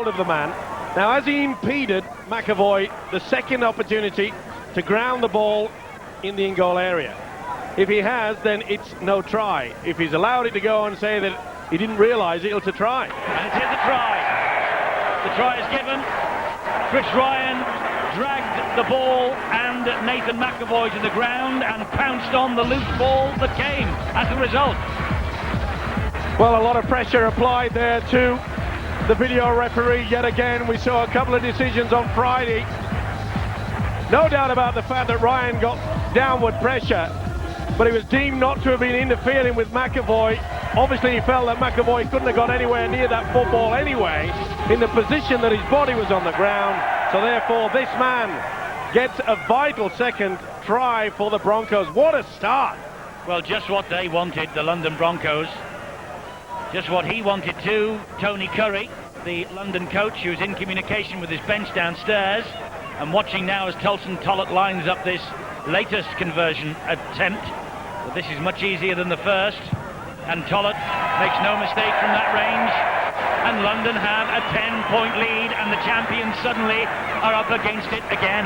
hold of the man. Now, has he impeded McAvoy the second opportunity to ground the ball in the in-goal area? If he has, then it's no try. If he's allowed it to go and say that he didn't realise it, it's a try. And it is a try. The try is given. Chris Ryan dragged the ball and Nathan McAvoy to the ground and pounced on the loose ball that came as a result. Well, a lot of pressure applied there to the video referee yet again. We saw a couple of decisions on Friday. No doubt about the fact that Ryan got downward pressure, but he was deemed not to have been interfering with McAvoy. Obviously, he felt that McAvoy couldn't have got anywhere near that football anyway, in the position that his body was on the ground. So therefore, this man gets a vital second try for the Broncos. What a start! Well, just what they wanted, the London Broncos. Just what he wanted too. Tony Curry, the London coach, who's in communication with his bench downstairs and watching now as Tulson Tollett lines up this latest conversion attempt. But this is much easier than the first, and Tollett makes no mistake from that range, and London have a 10-point lead, and the champions suddenly are up against it again.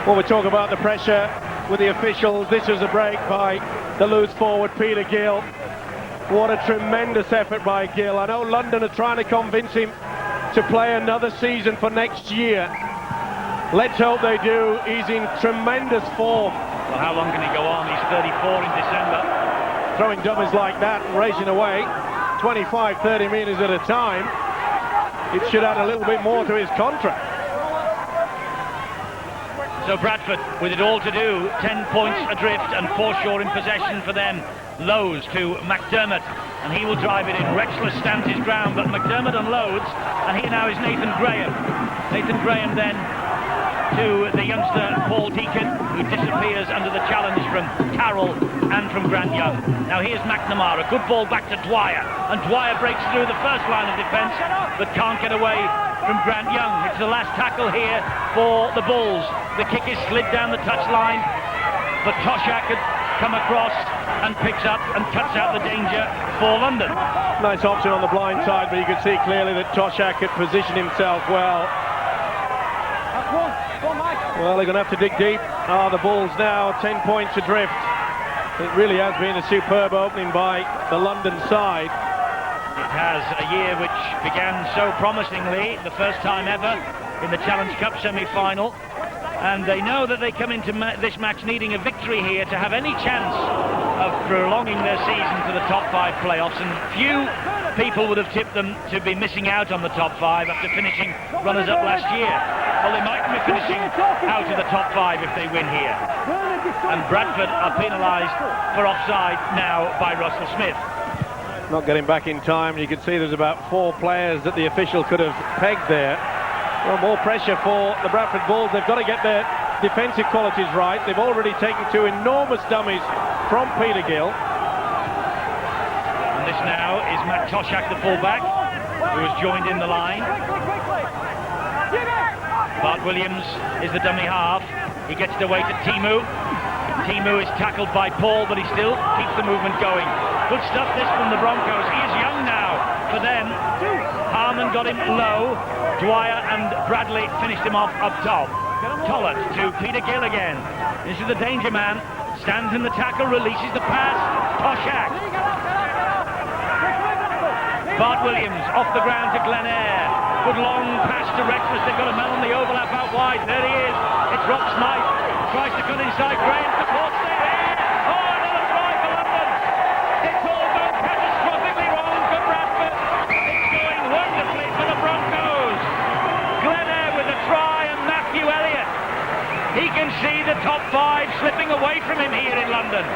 Well, we talk about the pressure with the officials. This was a break by the loose forward Peter Gill. What a tremendous effort by Gill. I know London are trying to convince him to play another season for next year. Let's hope they do. He's in tremendous form. Well, how long can he go on? He's 34 in December. Throwing dummies like that and racing away 25, 30 metres at a time. It should add a little bit more to his contract. So Bradford, with it all to do, 10 points adrift and foreshore in possession for them. Lowe's to McDermott, and he will drive it in. Rexler stands his ground, but McDermott unloads, and here now is Nathan Graham. Nathan Graham then to the youngster Paul Deacon, who disappears under the challenge from Carroll and from Grant Young. Now here's McNamara, good ball back to Dwyer, and Dwyer breaks through the first line of defence, but can't get away from Grant Young. It's the last tackle here for the Bulls. The kick is slid down the touchline, but Toshak had come across and picks up and cuts out the danger for London. Nice option on the blind side, but you can see clearly that Toshak had positioned himself well. Well, they're going to have to dig deep. The Bulls now 10 points adrift. It really has been a superb opening by the London side. It has, a year which began so promisingly, the first time ever in the Challenge Cup semi-final. And they know that they come into this match needing a victory here to have any chance of prolonging their season to the top 5 playoffs. And few people would have tipped them to be missing out on the top 5 after finishing runners-up last year. Well, they might be finishing out of the top 5 if they win here. And Bradford are penalised for offside now by Russell Smith. Not getting back in time. You can see there's about 4 players that the official could have pegged there. Well, more pressure for the Bradford Bulls. They've got to get their defensive qualities right. They've already taken 2 enormous dummies from Peter Gill. And this now is Matt Toshak, the fullback, who has joined in the line. Bart Williams is the dummy half. He gets it away to Timu. Timu is tackled by Paul, but he still keeps the movement going. Good stuff this from the Broncos. He is young now for them. Harmon got him low. Dwyer and Bradley finished him off up top. Tollett to Peter Gill again. This is the danger man. Stands in the tackle, releases the pass. Toshak. Bart Williams off the ground to Glen Eyre. Good long pass to Rexler. They've got a man on the overlap out wide. There he is. It's Rob Smythe. Tries to cut inside. Graham supports there. Oh, another try for London. It's all gone catastrophically wrong for Bradford. It's going wonderfully for the Broncos. Glen Eyre with a try and Matthew Elliott. He can see the top 5 slipping away from him here in London.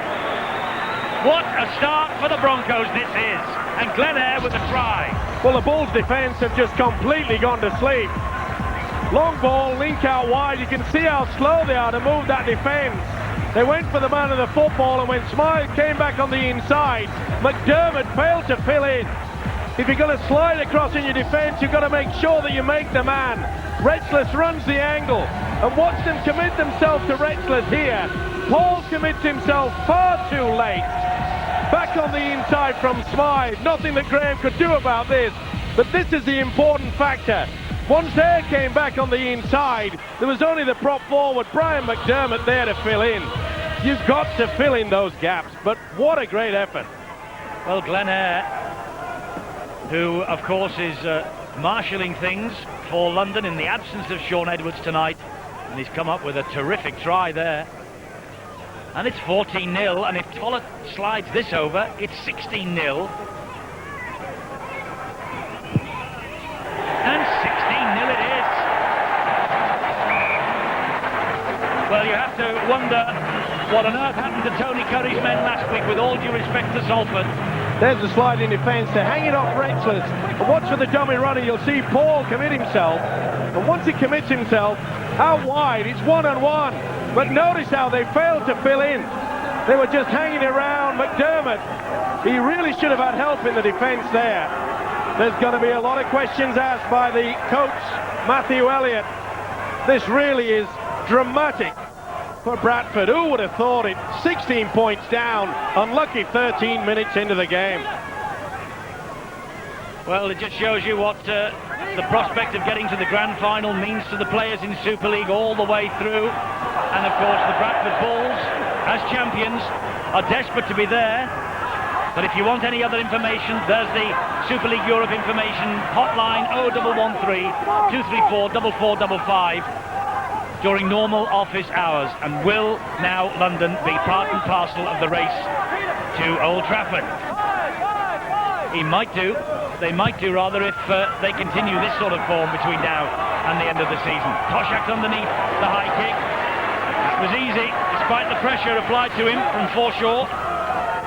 What a start for the Broncos this is. And Glen Eyre with a try. Well, the Bulls' defence have just completely gone to sleep. Long ball, link out wide. You can see how slow they are to move that defence. They went for the man of the football, and when Smythe came back on the inside, McDermott failed to fill in. If you're going to slide across in your defence, you've got to make sure that you make the man. Retzless runs the angle, and watch them commit themselves to Retzless here. Paul commits himself far too late. Back on the inside from Smythe. Nothing that Graham could do about this. But this is the important factor. Once Ayr came back on the inside, there was only the prop forward, Brian McDermott, there to fill in. You've got to fill in those gaps, but what a great effort. Well, Glenn Ayr, who of course is marshalling things for London in the absence of Sean Edwards tonight, and he's come up with a terrific try there. And it's 14-0, and if Tollett slides this over, it's 16-0. And 16-0 it is. Well, you have to wonder what on earth happened to Tony Curry's men last week, with all due respect to Salford. There's the slide in defence. They're hanging off Wrexler's. And watch for the dummy runner. You'll see Paul commit himself. And once he commits himself, out wide, it's one-on-one. But notice how they failed to fill in. They were just hanging around. McDermott, he really should have had help in the defence there. There's going to be a lot of questions asked by the coach, Matthew Elliott. This really is dramatic for Bradford. Who would have thought it? 16 points down, unlucky 13 minutes into the game. Well, it just shows you what the prospect of getting to the grand final means to the players in Super League all the way through. And of course the Bradford Bulls, as champions, are desperate to be there. But if you want any other information, there's the Super League Europe information hotline 0113 234 4455 during normal office hours. And will now London be part and parcel of the race to Old Trafford? He might do. They might do, rather, if they continue this sort of form between now and the end of the season. Toshak underneath the high kick. It was easy, despite the pressure applied to him from foreshore.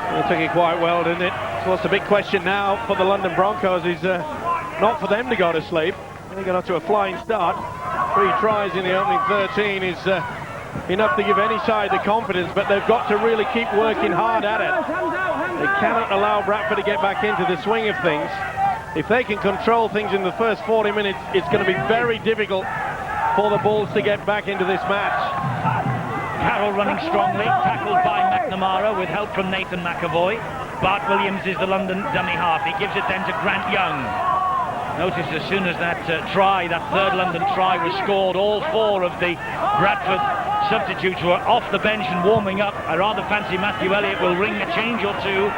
He took it quite well, didn't it? So what's the big question now for the London Broncos is not for them to go to sleep. They got off to a flying start. 3 tries in the opening 13 is enough to give any side the confidence, but they've got to really keep working hard at it. They cannot allow Bradford to get back into the swing of things. If they can control things in the first 40 minutes, it's going to be very difficult for the Bulls to get back into this match. Carroll running strongly, tackled by McNamara with help from Nathan McAvoy. Bart Williams is the London dummy half. He gives it then to Grant Young. Notice as soon as that third London try was scored, all 4 of the Bradford substitutes were off the bench and warming up. I rather fancy Matthew Elliott will ring a change or two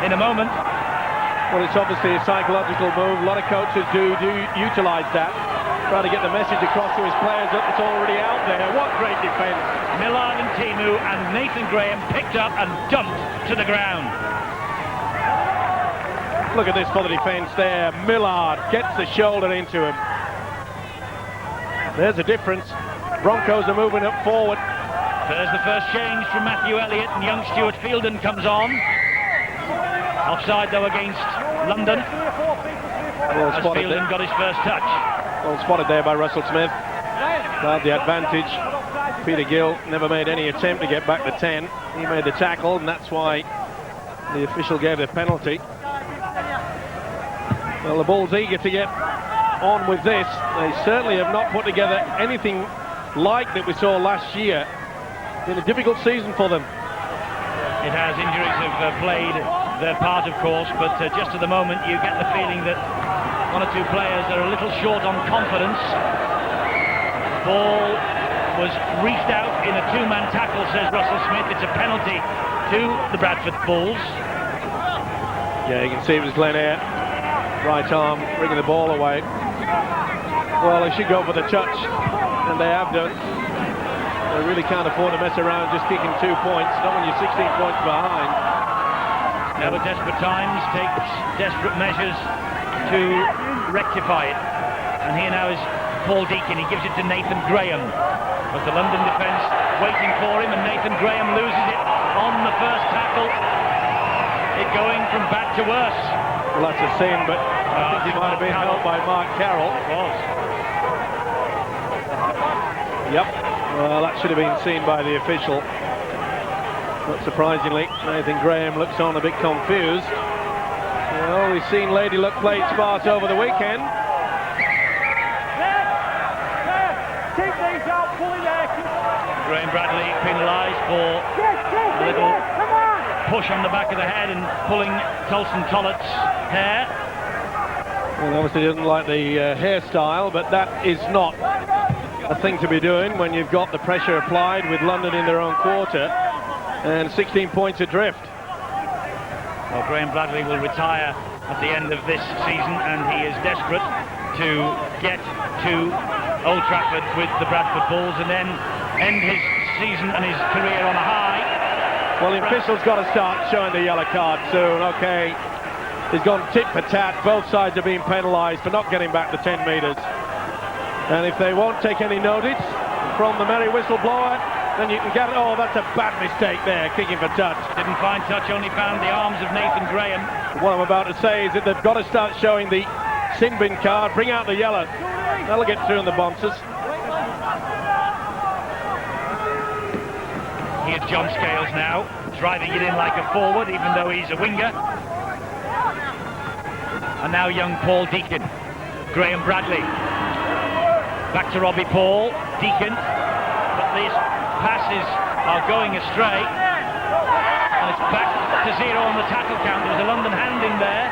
in a moment. Well, it's obviously a psychological move. A lot of coaches do utilise that. Try to get the message across to his players that it's already out there. What great defence. Millard and Timu and Nathan Graham picked up and dumped to the ground. Look at this for the defence there. Millard gets the shoulder into him. There's a difference. Broncos are moving up forward. There's the first change from Matthew Elliott, and young Stuart Fielden comes on. Offside though against London. Well as spotted Fielden got his first touch. Well spotted there by Russell Smith. Had the advantage. Peter Gill never made any attempt to get back to 10. He made the tackle, and that's why the official gave the penalty. Well, the Bulls eager to get on with this. They certainly have not put together anything like that we saw last year. It's been a difficult season for them. It has. Injuries have played their part, of course, but just at the moment you get the feeling that 1 or 2 players are a little short on confidence. The ball was reached out in a 2-man tackle, says Russell Smith. It's a penalty to the Bradford Bulls. Yeah, you can see it was Glenn Ayr. Right arm, bringing the ball away. Well, they should go for the touch, and they have done. They really can't afford to mess around just kicking 2 points, not when you're 16 points behind. Now at desperate times takes desperate measures to rectify it. And here now is Paul Deakin. He gives it to Nathan Graham. But the London defence waiting for him, and Nathan Graham loses it on the first tackle. It going from bad to worse. Well, that's a sin, but I think he might have been helped by Mark Carroll. It was. Yep. Well, that should have been seen by the official. Not surprisingly, Nathan Graham looks on a bit confused. Well, we've seen Lady Luck play smart over the weekend. Graham Bradley penalised for a little push on the back of the head and pulling Tolson Tollett's hair. Well, obviously he doesn't like the hairstyle, but that is not a thing to be doing when you've got the pressure applied with London in their own quarter and 16 points adrift. Well, Graham Bradley will retire at the end of this season, and he is desperate to get to Old Trafford with the Bradford Bulls and then end his season and his career on a high. Well, the official's got to start showing the yellow card soon. Okay, he's gone tit for tat. Both sides are being penalised for not getting back the 10 metres. And if they won't take any notice from the merry whistleblower, then you can get it. Oh, that's a bad mistake there, kicking for touch. Didn't find touch, only found the arms of Nathan Graham. What I'm about to say is that they've got to start showing the sin bin card, bring out the yellow. That'll get through in the bounces. Here's John Scales now, driving it in like a forward, even though he's a winger. And now young Paul Deacon. Graham Bradley. Back to Robbie Paul. Deacon. But these passes are going astray. And it's back to 0 on the tackle count. There was a London hand in there.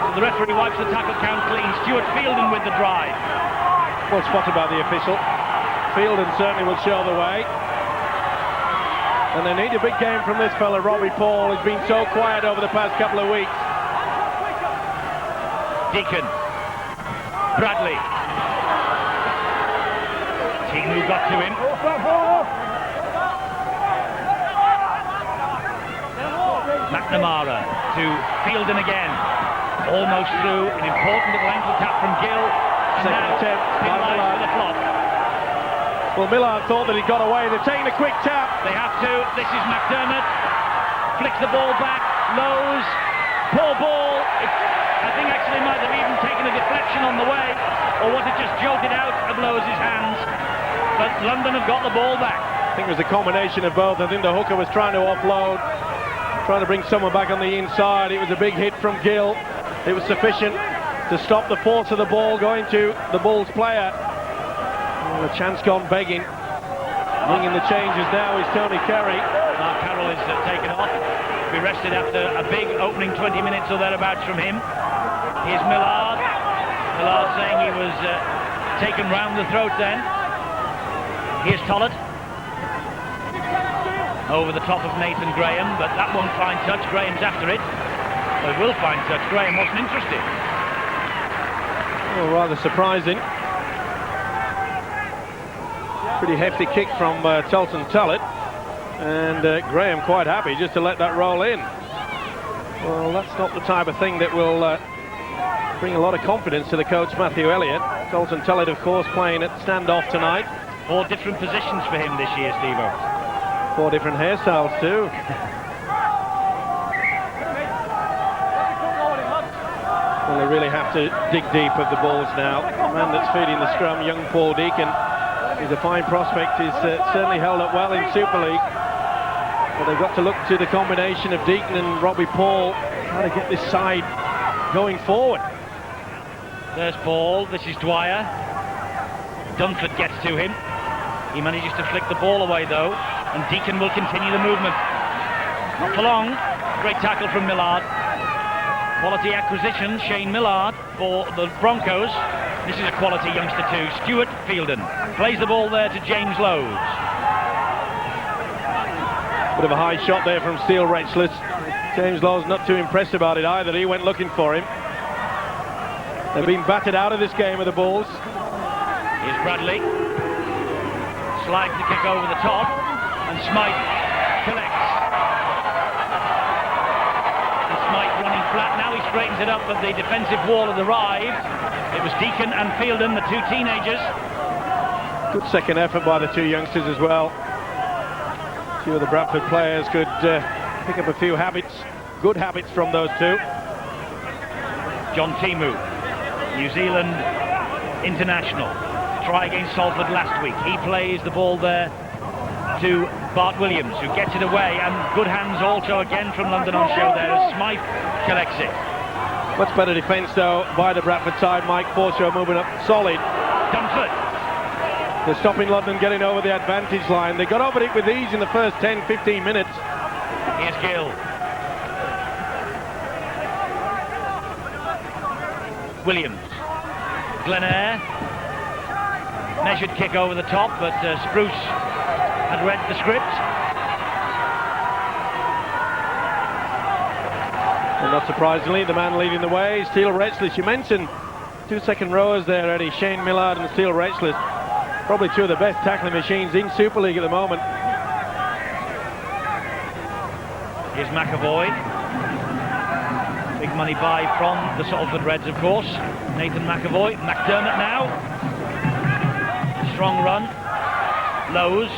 So the referee wipes the tackle count clean. Stuart Fielden with the drive. Well spotted by the official. Fielden certainly will show the way. And they need a big game from this fella, Robbie Paul. He's been so quiet over the past couple of weeks. Deacon. Bradley. Timu got to him. McNamara to Fielden again. Almost through. An important little ankle tap from Gill. Second attempt by Millard. For the flop. Well, Millard thought that he got away. They're taking a quick tap. They have to. This is McDermott. Flicks the ball back. Lowe's. Poor ball. I think actually might have even taken a deflection on the way. Or was it just jolted out of Lowe's hands? But London have got the ball back. I think it was a combination of both. I think the hooker was trying to offload, trying to bring someone back on the inside. It was a big hit from Gill. It was sufficient to stop the force of the ball going to the Bulls player. Well, a chance gone begging. Bringing the changes now is Tony Carey. Carroll is taken off. Be rested after a big opening 20 minutes or thereabouts from him. Here's Millard. Millard saying he was taken round the throat then. Here's Tollett. Over the top of Nathan Graham, but that won't find touch. Graham's after it. Well, it will find touch. Graham wasn't interested. Well, rather surprising. Pretty hefty kick from Tolson Tullett. And Graham quite happy just to let that roll in. Well, that's not the type of thing that will bring a lot of confidence to the coach, Matthew Elliott. Tolson Tullett, of course, playing at standoff tonight. 4 different positions for him this year, Steve-O. 4 different hairstyles too. Well, they really have to dig deep of the balls now. The man that's feeding the scrum, young Paul Deacon, is a fine prospect. He's certainly held up well in Super League. But they've got to look to the combination of Deacon and Robbie Paul, trying to get this side going forward. There's Paul. This is Dwyer. Dunford gets to him. He manages to flick the ball away though, and Deacon will continue the movement. Not for long. Great tackle from Millard. Quality acquisition, Shane Millard for the Broncos. This is a quality youngster too. Stuart Fielden plays the ball there to James Lowe's. Bit of a high shot there from Steele Retchless. James Lowe's not too impressed about it either. He went looking for him. They've been battered out of this game with the Bulls. Here's Bradley. Slides the kick over the top, and Smythe collects. And Smythe running flat. Now he straightens it up, but the defensive wall has arrived. It was Deacon and Fielden, the 2 teenagers. Good second effort by the 2 youngsters as well. A few of the Bradford players could pick up a few habits, good habits from those 2. John Timu, New Zealand international. Try against Salford last week. He plays the ball there to Bart Williams, who gets it away, and good hands also again from London on show there as Smythe collects it. Much better defence though by the Bradford side. Mike Forshaw moving up solid. Dunford. They're stopping London getting over the advantage line. They got over it with ease in the first 10-15 minutes. Here's Gill. Williams. Glenair. Measured kick over the top, but Spruce had read the script. And not surprisingly, the man leading the way, Steel Wretchless. You mentioned two second rowers there, Eddie, Shane Millard and Steel Wretchless. Probably two of the best tackling machines in Super League at the moment. Here's McAvoy. Big money buy from the Salford Reds, of course. Nathan McAvoy. McDermott now. Strong run. Lowe's.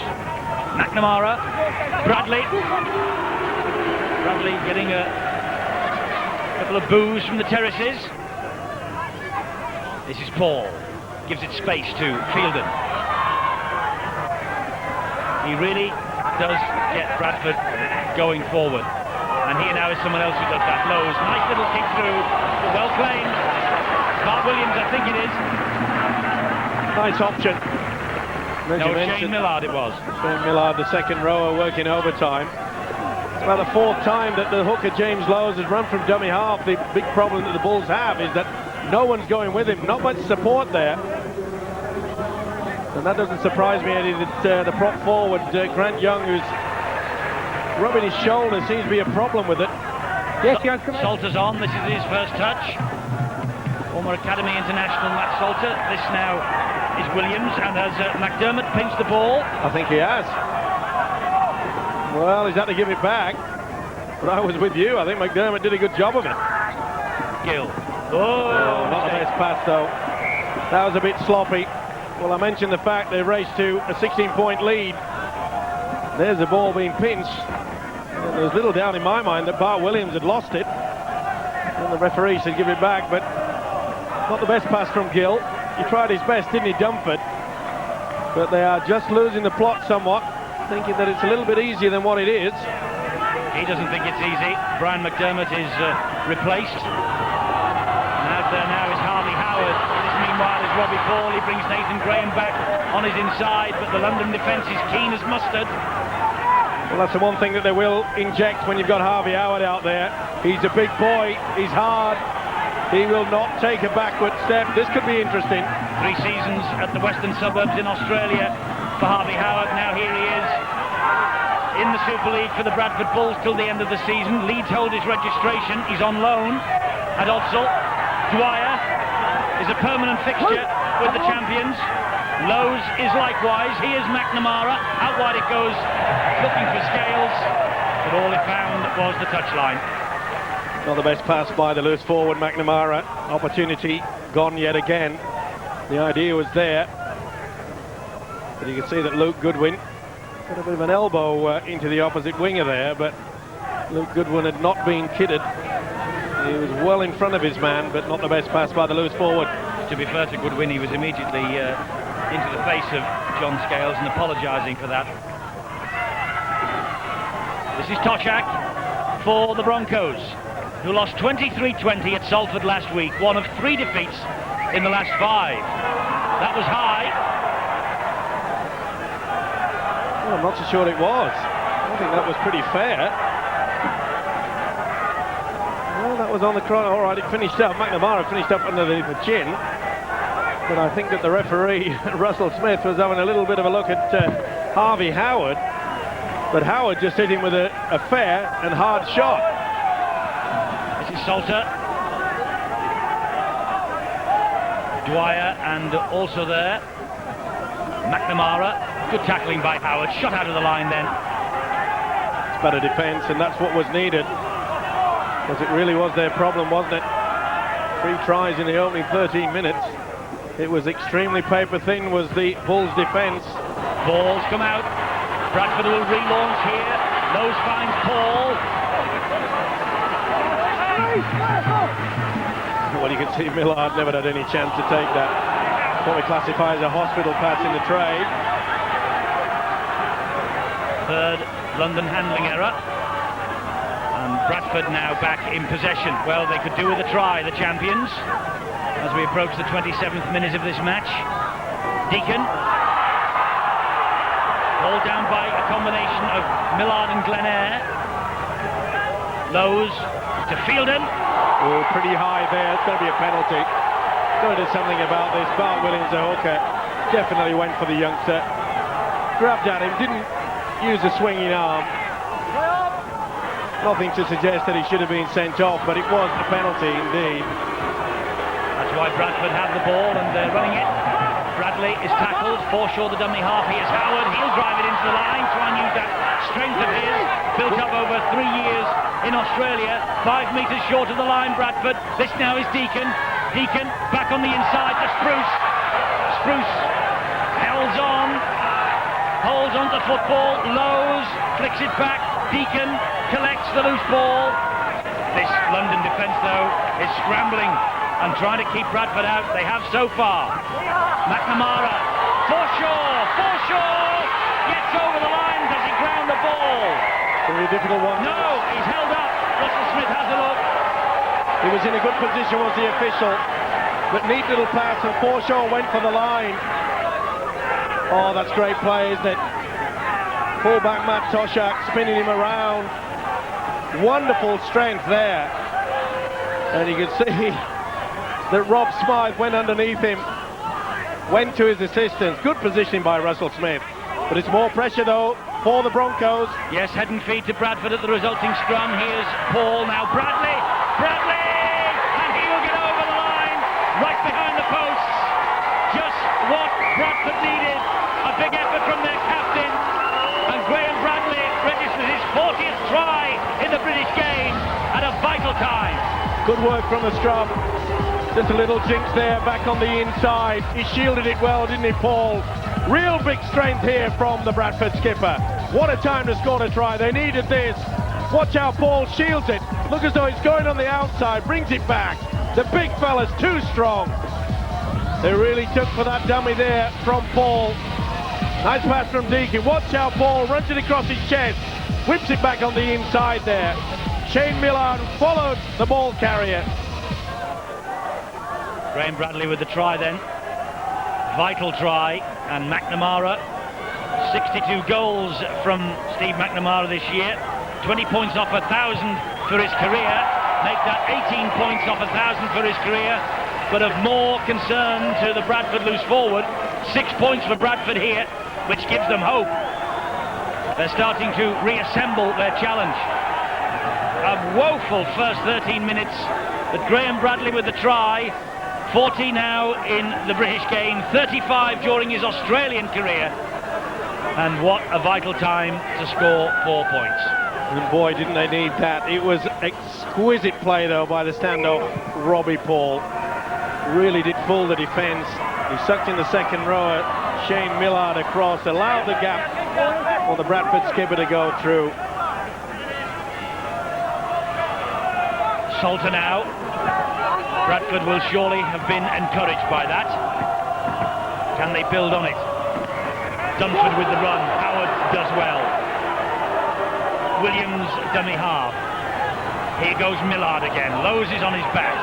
McNamara. Bradley. Bradley getting a couple of boos from the terraces. This is Paul. Gives it space to Fielden. He really does get Bradford going forward. And here now is someone else who does that. Lowe's. Nice little kick through. Well claimed. Bart Williams, I think it is. Nice option. No, Shane Millard it was. Shane Millard, the second rower, working overtime. It's about the fourth time that the hooker James Lowe's has run from dummy half. The big problem that the Bulls have is that no one's going with him. Not much support there. And that doesn't surprise me, Eddie, that the prop forward, Grant Young, who's rubbing his shoulder, seems to be a problem with it. Yes, Salter's on. This is his first touch. Former Academy International Matt Salter. This now is Williams, and has McDermott pinched the ball? I think he has. Well, he's had to give it back. But I was with you. I think McDermott did a good job of it. Gill. Oh, not the best pass, though. That was a bit sloppy. Well, I mentioned the fact they raced to a 16-point lead. There's the ball being pinched. And there was little doubt in my mind that Bart Williams had lost it. And the referee said give it back, but not the best pass from Gill. He tried his best, didn't he, Dumford? But they are just losing the plot somewhat, thinking that it's a little bit easier than what it is. He doesn't think it's easy. Brian McDermott is replaced. And out there now is Harvey Howard. This, meanwhile, is Robbie Paul. He brings Nathan Graham back on his inside, but the London defence is keen as mustard. Well, that's the one thing that they will inject when you've got Harvey Howard out there. He's a big boy. He's hard. He will not take a backward step. This could be interesting. 3 seasons at the Western Suburbs in Australia for Harvey Howard. Now here he is in the Super League for the Bradford Bulls till the end of the season. Leeds hold his registration. He's on loan at Odsal. Dwyer is a permanent fixture with the champions. Lowe's is likewise. Here's McNamara. Out wide it goes, looking for Scales. But all it found was the touchline. Not the best pass by the loose forward, McNamara. Opportunity gone yet again. The idea was there. But you can see that Luke Goodwin got a bit of an elbow into the opposite winger there, but Luke Goodwin had not been kidded. He was well in front of his man, but not the best pass by the loose forward. To be fair to Goodwin, he was immediately into the face of John Scales and apologising for that. This is Toshak for the Broncos, who lost 23-20 at Salford last week, one of 3 defeats in the last 5. That was high. Well, I'm not so sure it was. I think that was pretty fair. Well, that was on the cross. All right, it finished up. McNamara finished up under the chin. But I think that the referee, Russell Smith, was having a little bit of a look at Harvey Howard. But Howard just hit him with a fair and hard shot. This is Salter. Dwyer, and also there McNamara. Good tackling by Howard. Shot out of the line then. It's better defence, and that's what was needed. Because it really was their problem, wasn't it? 3 tries in the opening 13 minutes. It was extremely paper thin, was the Bulls' defence. Balls come out. Bradford will relaunch here. Lowe's finds Paul. Well, you can see Millard never had any chance to take that. What we classify as a hospital pass in the trade. Third London handling error. And Bradford now back in possession. Well, they could do with a try, the champions, as we approach the 27th minute of this match. Deacon. All down by a combination of Millard and Glenair. Lowe's to Fielden. Oh, pretty high there. It's going to be a penalty. noticed something about this. Bart Williams, the hooker, definitely went for the youngster. Grabbed at him, didn't use a swinging arm. Nothing to suggest that he should have been sent off, but it was a penalty indeed. That's why Bradford have the ball and they're running it. Bradley is tackled, Forshaw the dummy half, here's Howard, he'll drive it into the line, try and use that strength of his, built up over 3 years in Australia, 5 metres short of the line, Bradford. This now is Deacon, Deacon back on the inside to Spruce. Spruce holds on to football, Lowe's flicks it back, Deacon collects the loose ball. This London defence though is scrambling and trying to keep Bradford out. They have so far. McNamara, Forshaw gets over the line. Does he ground the ball? Very difficult one. No, he's held up. Russell Smith has a look. He was in a good position, was the official, but neat little pass, and Forshaw went for the line. Oh, that's great play, isn't it? Fullback Matt Toshak spinning him around. Wonderful strength there. And you can see that Rob Smythe went underneath him, went to his assistance. Good positioning by Russell Smith. But it's more pressure though for the Broncos. Yes, head and feet to Bradford at the resulting scrum. Here's Paul, now Bradley, and he will get over the line, right behind the posts. Just what Bradford needed. A big effort from their captain. And Graham Bradley registers his 40th try in the British game at a vital time. Good work from the scrum. Just a little jinx there, back on the inside. He shielded it well, didn't he, Paul? Real big strength here from the Bradford skipper. What a time to score a try. They needed this. Watch how Paul shields it. Look as though he's going on the outside, brings it back. The big fella's too strong. They really took for that dummy there from Paul. Nice pass from Deacon. Watch how Paul runs it across his chest, whips it back on the inside there. Shane Millard followed the ball carrier. Graham Bradley with the try then. Vital try. And McNamara, 62 goals from Steve McNamara this year. 20 points off 1,000 for his career. Make that 18 points off 1,000 for his career. But of more concern to the Bradford loose forward, 6 points for Bradford here, which gives them hope. They're starting to reassemble their challenge. A woeful first 13 minutes, but Graham Bradley with the try. 40 now in the British game, 35 during his Australian career. And what a vital time to score 4 points. And boy, didn't they need that. It was exquisite play though by the standoff Robbie Paul. Really did fool the defence. He sucked in the second rower, Shane Millard across, allowed the gap for the Bradford skipper to go through. Salter now. Bradford will surely have been encouraged by that. Can they build on it? Dunford with the run. Howard does well. Williams dummy half. Here goes Millard again. Lowe's is on his back.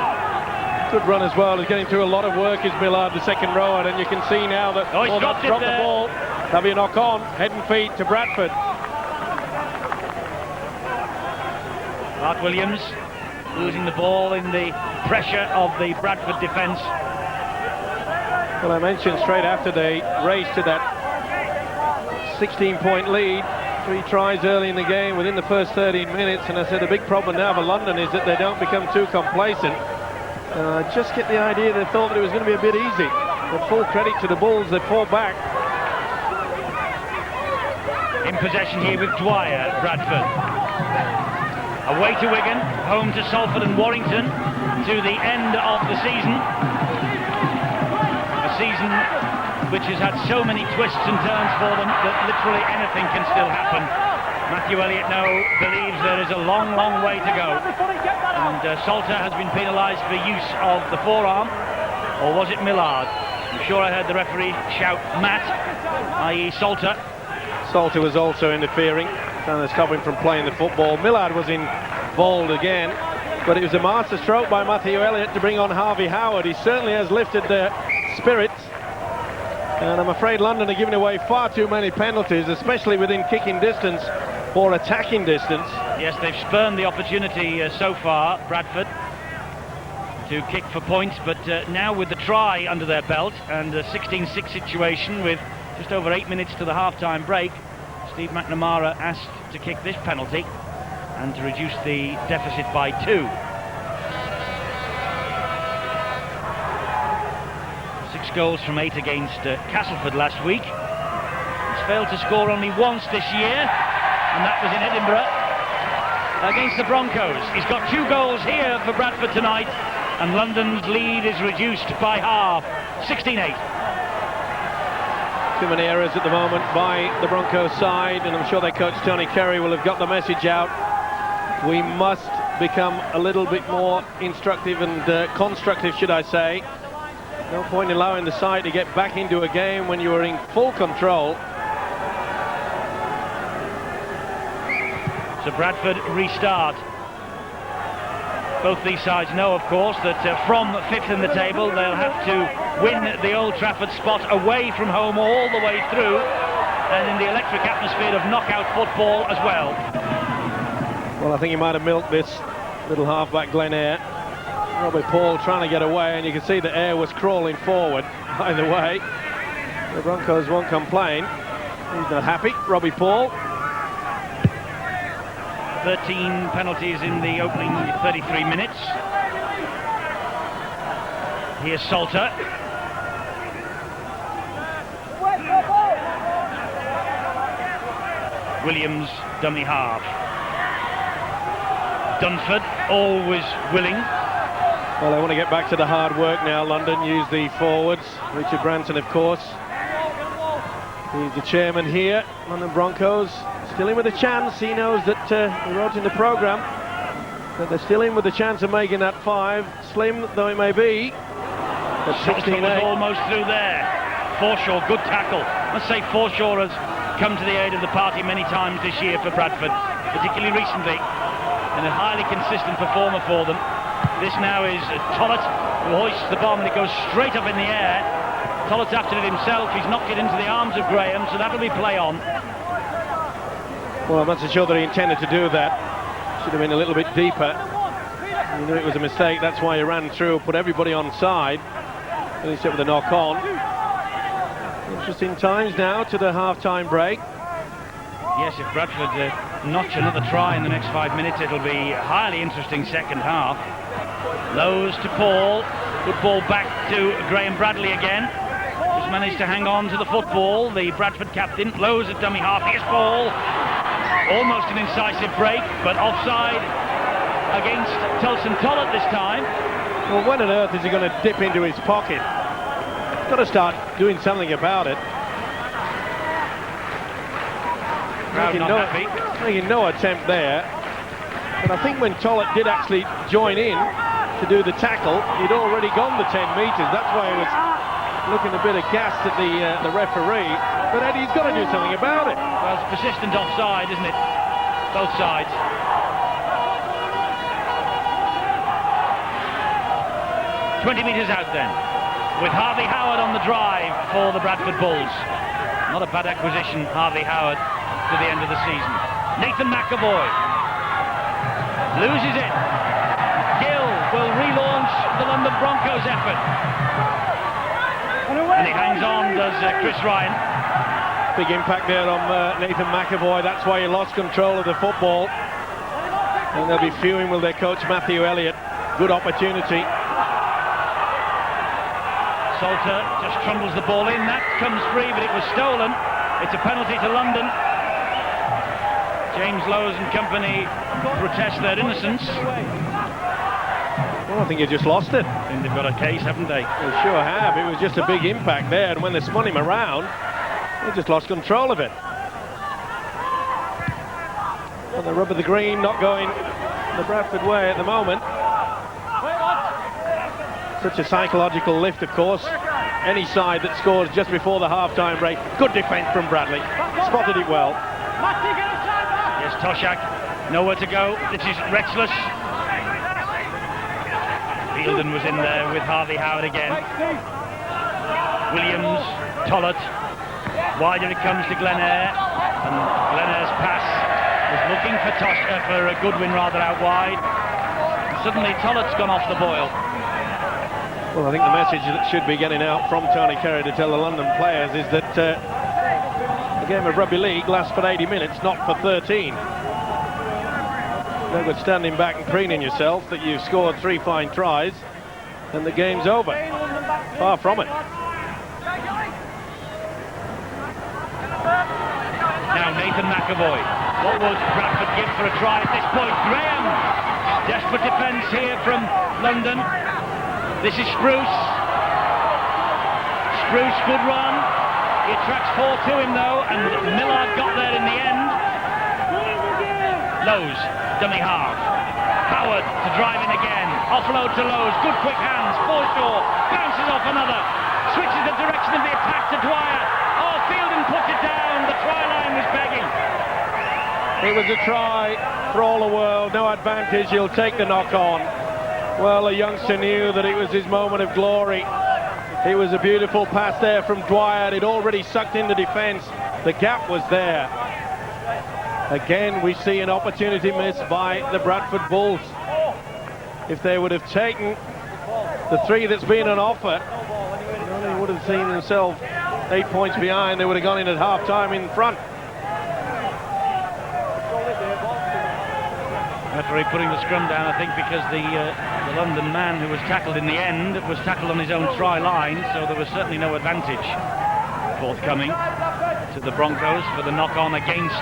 Good run as well. He's getting through a lot of work, is Millard, the second rower, and you can see now that he's dropped the ball. That'll be a knock on, head and feet to Bradford. Art Williams losing the ball in the pressure of the Bradford defence. Well, I mentioned straight after they raced to that 16-point lead, 3 tries early in the game within the first 13 minutes, and I said the big problem now for London is that they don't become too complacent. Just get the idea they thought that it was going to be a bit easy. But full credit to the Bulls, they fall back. In possession here with Dwyer, Bradford. Away to Wigan, home to Salford and Warrington to the end of the season. A season which has had so many twists and turns for them that literally anything can still happen. Matthew Elliott now believes there is a long, long way to go. And Salter has been penalised for use of the forearm. Or was it Millard? I'm sure I heard the referee shout Matt, i.e. Salter. Salter was also interfering, trying to stop him from playing the football. Millard was involved again, but it was a master stroke by Matthew Elliott to bring on Harvey Howard. He certainly has lifted their spirits. And I'm afraid London are giving away far too many penalties, especially within kicking distance or attacking distance. Yes, they've spurned the opportunity so far, Bradford. to kick for points, but now with the try under their belt and a 16-6 situation with just over 8 minutes to the half-time break, Steve McNamara asked to kick this penalty and to reduce the deficit by 2. 6 goals from 8 against Castleford last week. He's failed to score only once this year, and that was in Edinburgh against the Broncos. He's got 2 goals here for Bradford tonight, and London's lead is reduced by half, 16-8. Too many errors at the moment by the Broncos side, and I'm sure their coach Tony Kerry will have got the message out. We must become a little bit more instructive and constructive, should I say. No point in allowing the side to get back into a game when you are in full control. So Bradford restart. Both these sides know, of course, that from 5th in the table they'll have to win the Old Trafford spot away from home all the way through, and in the electric atmosphere of knockout football as well. Well, I think he might have milked this little halfback Glenn Eyre. Robbie Paul trying to get away, and you can see the Eyre was crawling forward. Either way, the Broncos won't complain. He's not happy. Robbie Paul. 13 penalties in the opening 33 minutes. Here's Salter. Williams, dummy half. Dunford, always willing. Well, they want to get back to the hard work now, London. Use the forwards. Richard Branson, of course. He's the chairman here, London Broncos. Still in with a chance. He knows that he wrote in the programme that they're still in with a chance of making that 5, slim though it may be. But 16-8 was almost through there. Forshaw, good tackle. Let's say Forshaw has come to the aid of the party many times this year for Bradford, particularly recently, and a highly consistent performer for them. This now is Tollett, who hoists the bomb, and it goes straight up in the air. Tollett's after it himself. He's knocked it into the arms of Graham, so that'll be play on. Well, I'm not so sure that he intended to do that. Should have been a little bit deeper. He knew it was a mistake, that's why he ran through, put everybody on side. Finished up with a knock on. Interesting times now to the half-time break. Yes, if Bradford notch another try in the next 5 minutes, it'll be a highly interesting second half. Lowe's to Paul. Good ball back to Graham Bradley again. Just managed to hang on to the football, the Bradford captain. Lowe's at dummy half. Here's Paul. Almost an incisive break, but offside against Tulson Tollett this time. Well, when on earth is he going to dip into his pocket? He's got to start doing something about it. Making no attempt there. But I think when Tollett did actually join in to do the tackle, he'd already gone the 10 metres. That's why he was looking a bit aghast at the referee. But Eddie's got to do something about it. Well, it's persistent offside, isn't it? Both sides. "20 metres out then, with Harvey Howard on the drive for the Bradford Bulls. Not a bad acquisition, Harvey Howard, to the end of the season. Nathan McAvoy loses it. Gill will relaunch the London Broncos effort. And he hangs on, does Chris Ryan. Big impact there on Nathan McAvoy. That's why he lost control of the football. And they'll be fuming with their coach Matthew Elliott. Good opportunity. Salter just trundles the ball in. That comes free, but it was stolen. It's a penalty to London. James Lowe's and company protest their innocence. Well, I think you just lost it. I think they've got a case, haven't they? They sure have. It was just a big impact there, and when they spun him around, they just lost control of it. And the rub of the green not going the Bradford way at the moment. Such a psychological lift, of course. Any side that scores just before the half-time break. Good defence from Bradley. Spotted it well. Yes, Toshak, nowhere to go. This is Retzless. Fielden was in there with Harvey Howard again. Williams, Tollett. Wider it comes to Glen Eyre, and Glen Eyre's pass was looking for Goodwin rather out wide. And suddenly Tollett's gone off the boil. Well, I think the message that should be getting out from Tony Curry to tell the London players is that the game of rugby league lasts for 80 minutes, not for 13. No good standing back and preening yourself that you've scored 3 fine tries and the game's over. Far from it. Now Nathan McAvoy. What would Bradford give for a try at this point? Graham! Desperate defence here from London. This is Spruce. Spruce, good run. He attracts 4 to him though, and Millard got there in the end. Lowe's, dummy half. Howard to drive in again. Offload to Lowe's, good quick hands. Forshaw bounces off another. Switches the direction of the attack to Dwyer. Oh, Fielden puts it down. The try line was begging. It was a try for all the world. No advantage. He'll take the knock on. Well, the youngster knew that it was his moment of glory. It was a beautiful pass there from Dwyer. It already sucked into defence. The gap was there. Again, we see an opportunity missed by the Bradford Bulls. If they would have taken the 3 that's been on offer, they would have seen themselves 8 points behind. They would have gone in at half-time in front. Referee putting the scrum down, I think, because the London man who was tackled in the end was tackled on his own try line, so there was certainly no advantage forthcoming to the Broncos for the knock-on against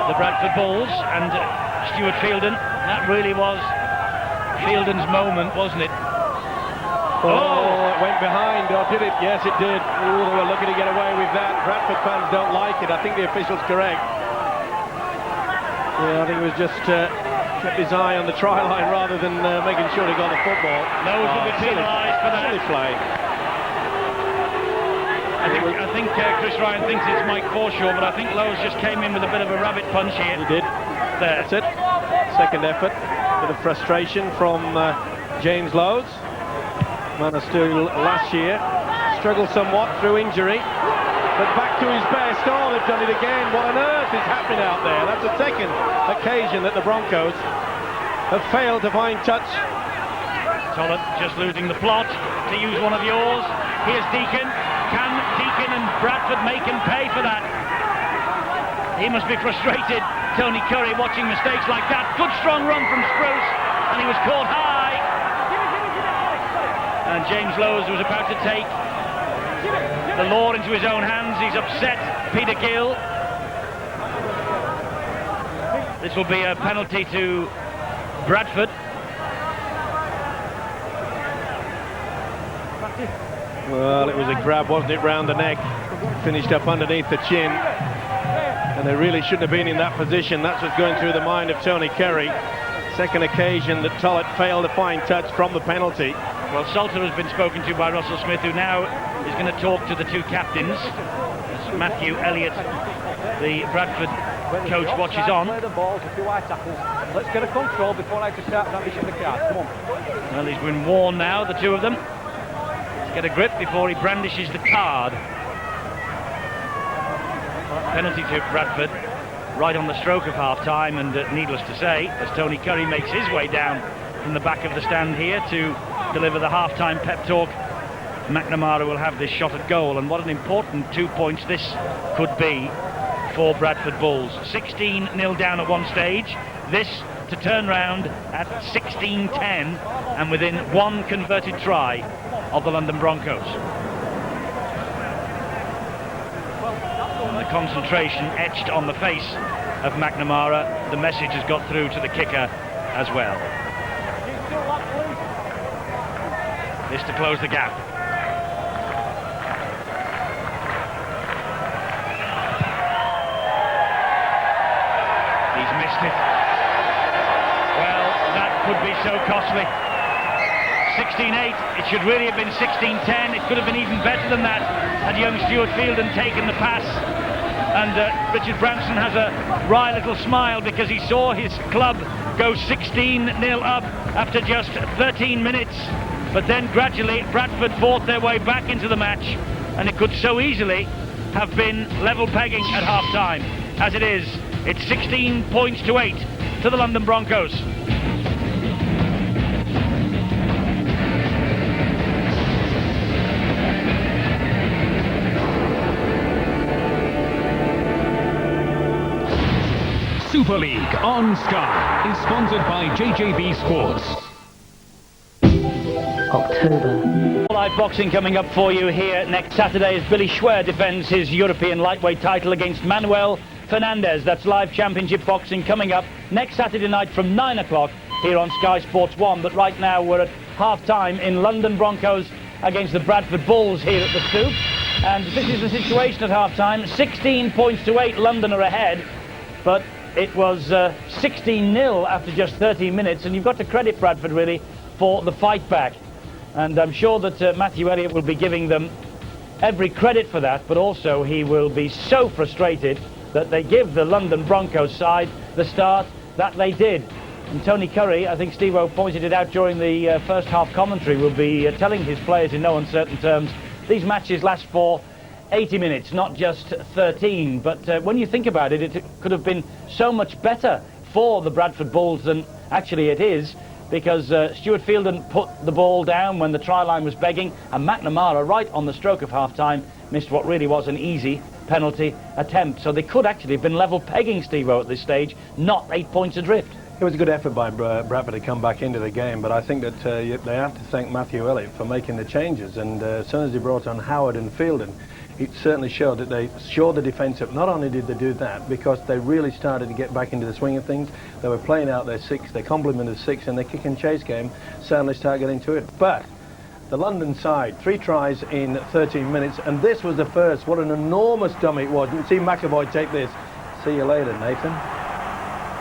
the Bradford Bulls. And Stuart Fielden, that really was Fielden's moment, wasn't it? Oh, it went behind, or did it? Yes, it did. Ooh, they were looking to get away with that. Bradford fans don't like it. I think the official's correct. Yeah, I think it was just kept his eye on the try line rather than making sure he got the football. Lowe's will be penalised for that. Silly play. I think Chris Ryan thinks it's Mike Forshaw, but I think Lowe's just came in with a bit of a rabbit punch here. He did. There. That's it. Second effort. Bit of frustration from James Lowe's. Manastur last year struggled somewhat through injury, but back to his best. Oh, they've done it again. What on earth is happening out there? That's the second occasion that the Broncos have failed to find touch. Tollett just losing the plot to use one of yours. Here's Deacon. Can Deacon and Bradford make him pay for that? He must be frustrated, Tony Curry, watching mistakes like that. Good strong run from Spruce, and he was caught high. And James Lowe's was about to take the law into his own hands. He's upset Peter Gill. This will be a penalty to Bradford. Well, it was a grab, wasn't it, round the neck, finished up underneath the chin, and they really shouldn't have been in that position. That's what's going through the mind of Tony Curry. Second occasion that Tollett failed to find touch from the penalty. Well, Salter has been spoken to by Russell Smith, who now is going to talk to the 2 captains. As Matthew Elliott, the Bradford coach, watches on. Let's get a control before I start brandishing the card. Come on. Well, he's been warned now, the 2 of them. Get a grip before he brandishes the card. Penalty to Bradford right on the stroke of half-time, and needless to say, as Tony Curry makes his way down from the back of the stand here to deliver the half-time pep talk, McNamara will have this shot at goal, and what an important 2 points this could be for Bradford Bulls. 16-0 down at one stage, this to turn round at 16-10 and within 1 converted try of the London Broncos. The concentration etched on the face of McNamara. The message has got through to the kicker as well. This to close the gap. He's missed it. Well, that could be so costly. 16-8, it should really have been 16-10. It could have been even better than that had young Stuart Fielden taken the pass. And Richard Branson has a wry little smile because he saw his club go 16-0 up after just 13 minutes. But then gradually Bradford fought their way back into the match, and it could so easily have been level pegging at half-time. As it is, it's 16 points to 8 to the London Broncos. Super League on Sky is sponsored by JJB Sports. October. Live boxing coming up for you here next Saturday as Billy Schwer defends his European lightweight title against Manuel Fernandez. That's live championship boxing coming up next Saturday night from 9 o'clock here on Sky Sports 1. But right now we're at half-time in London Broncos against the Bradford Bulls here at the Stoop. And this is the situation at half-time. 16 points to 8, London are ahead. But it was 16-0 after just 13 minutes. And you've got to credit Bradford, really, for the fight back. And I'm sure that Matthew Elliott will be giving them every credit for that, but also he will be so frustrated that they give the London Broncos side the start that they did. And Tony Curry, I think Steve-O pointed it out during the first half commentary, will be telling his players in no uncertain terms, these matches last for 80 minutes, not just 13. But when you think about it, it could have been so much better for the Bradford Bulls than actually it is, because Stuart Fielden put the ball down when the try line was begging, and McNamara, right on the stroke of half-time, missed what really was an easy penalty attempt. So they could actually have been level pegging Steve-O at this stage, not 8 points adrift. It was a good effort by Bradford to come back into the game, but I think that they have to thank Matthew Elliott for making the changes. And as soon as he brought on Howard and Fielden, it certainly showed that they showed the defence up. Not only did they do that, because they really started to get back into the swing of things. They were playing out their six, they complemented six, and their kick and chase game certainly started getting to it. But the London side, 3 tries in 13 minutes, and this was the first. What an enormous dummy it was. You can see McAvoy take this. See you later, Nathan.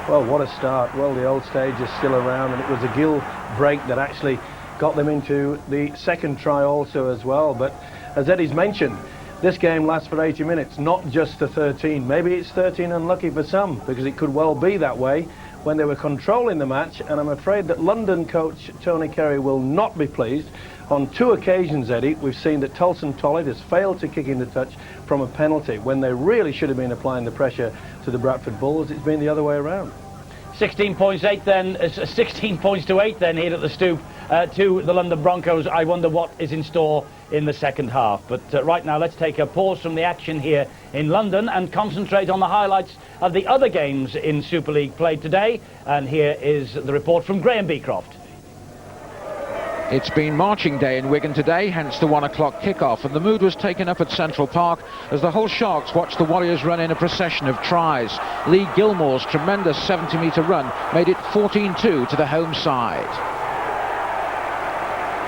Well, what a start. Well, the old stage is still around, and it was a gill break that actually got them into the second try also as well. But as Eddie's mentioned, this game lasts for 80 minutes, not just the 13. Maybe it's 13 unlucky for some, because it could well be that way when they were controlling the match, and I'm afraid that London coach Tony Curry will not be pleased. On 2 occasions, Eddie, we've seen that Tulson Tollett has failed to kick in the touch from a penalty when they really should have been applying the pressure to the Bradford Bulls. It's been the other way around. 16 points to 8 then here at the Stoop to the London Broncos. I wonder what is in store in the second half. But right now, let's take a pause from the action here in London and concentrate on the highlights of the other games in Super League played today. And here is the report from Graham Beecroft. It's been marching day in Wigan today, hence the 1 o'clock kickoff, and the mood was taken up at Central Park as the whole Sharks watched the Warriors run in a procession of tries. Lee Gilmore's tremendous 70-metre run made it 14-2 to the home side.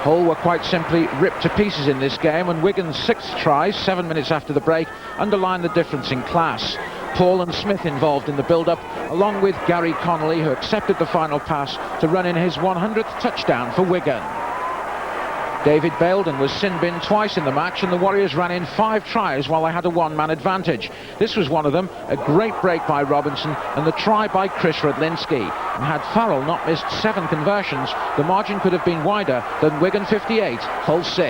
Hull were quite simply ripped to pieces in this game, and Wigan's 6th try, 7 minutes after the break, underlined the difference in class. Paul and Smith involved in the build-up, along with Gary Connolly, who accepted the final pass to run in his 100th touchdown for Wigan. David Baildon was sin-binned twice in the match, and the Warriors ran in 5 tries while they had a 1-man advantage. This was one of them, a great break by Robinson and the try by Chris Radlinski. And had Farrell not missed 7 conversions, the margin could have been wider than Wigan 58, Hull 6.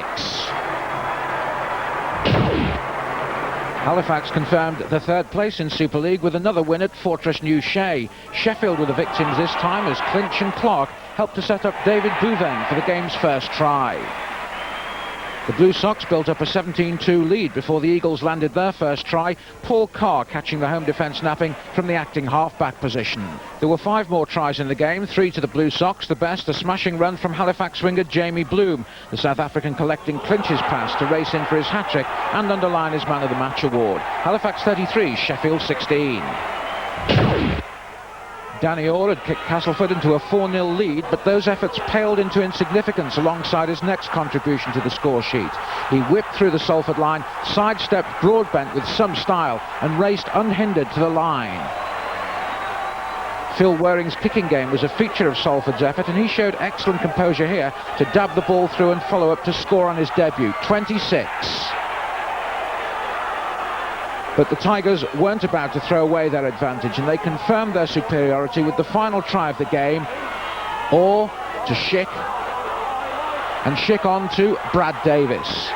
Halifax confirmed the 3rd place in Super League with another win at Fortress New Shea. Sheffield were the victims this time as Clinch and Clark helped to set up David Bouvin for the game's first try. The Blue Sox built up a 17-2 lead before the Eagles landed their first try, Paul Carr catching the home defence napping from the acting half-back position. There were 5 more tries in the game, 3 to the Blue Sox, the best a smashing run from Halifax winger Jamie Bloom, the South African collecting Clinch's pass to race in for his hat-trick and underline his Man of the Match award. Halifax 33, Sheffield 16. Danny Orr had kicked Castleford into a 4-0 lead, but those efforts paled into insignificance alongside his next contribution to the score sheet. He whipped through the Salford line, sidestepped Broadbent with some style, and raced unhindered to the line. Phil Waring's kicking game was a feature of Salford's effort, and he showed excellent composure here to dab the ball through and follow up to score on his debut, 26. But the Tigers weren't about to throw away their advantage, and they confirmed their superiority with the final try of the game. Orr to Schick, and Schick on to Brad Davis.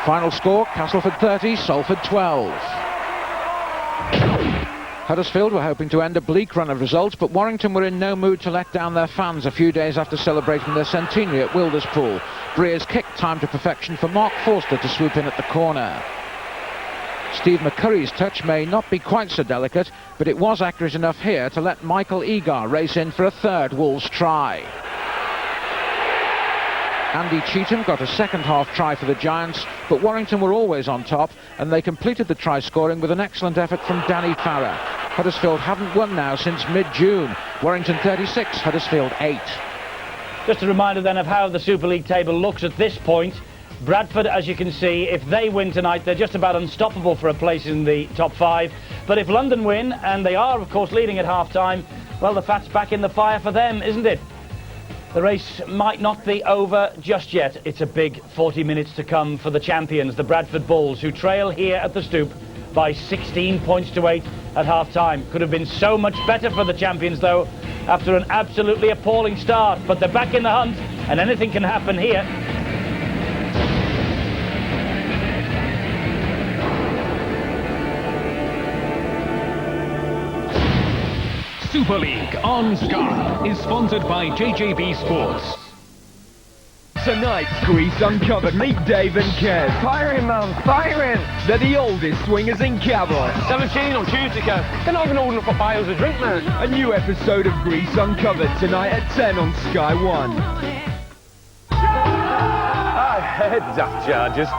Final score, Castleford 30, Salford 12. Huddersfield were hoping to end a bleak run of results, but Warrington were in no mood to let down their fans a few days after celebrating their centenary at Wilderspool. Breer's kick timed to perfection for Mark Forster to swoop in at the corner. Steve McCurry's touch may not be quite so delicate, but it was accurate enough here to let Michael Egar race in for a third Wolves try. Andy Cheetham got a second half try for the Giants, but Warrington were always on top, and they completed the try scoring with an excellent effort from Danny Farrer. Huddersfield haven't won now since mid-June. Warrington 36, Huddersfield 8. Just a reminder then of how the Super League table looks at this point. Bradford, as you can see, if they win tonight, they're just about unstoppable for a place in the top 5. But if London win, and they are, of course, leading at half-time, well, the fat's back in the fire for them, isn't it? The race might not be over just yet. It's a big 40 minutes to come for the champions, the Bradford Bulls, who trail here at the Stoop by 16 points to 8 at half-time. Could have been so much better for the champions, though, after an absolutely appalling start. But they're back in the hunt, and anything can happen here. Super League on Sky is sponsored by JJB Sports. Tonight's Grease Uncovered. Meet Dave and Kev. Firing, man, firing! They're the oldest swingers in Cabot. 17 on Tuesday, Kev. They're not even old enough for buyers of drink, man. A new episode of Grease Uncovered tonight at 10 on Sky 1. I hate daft charges.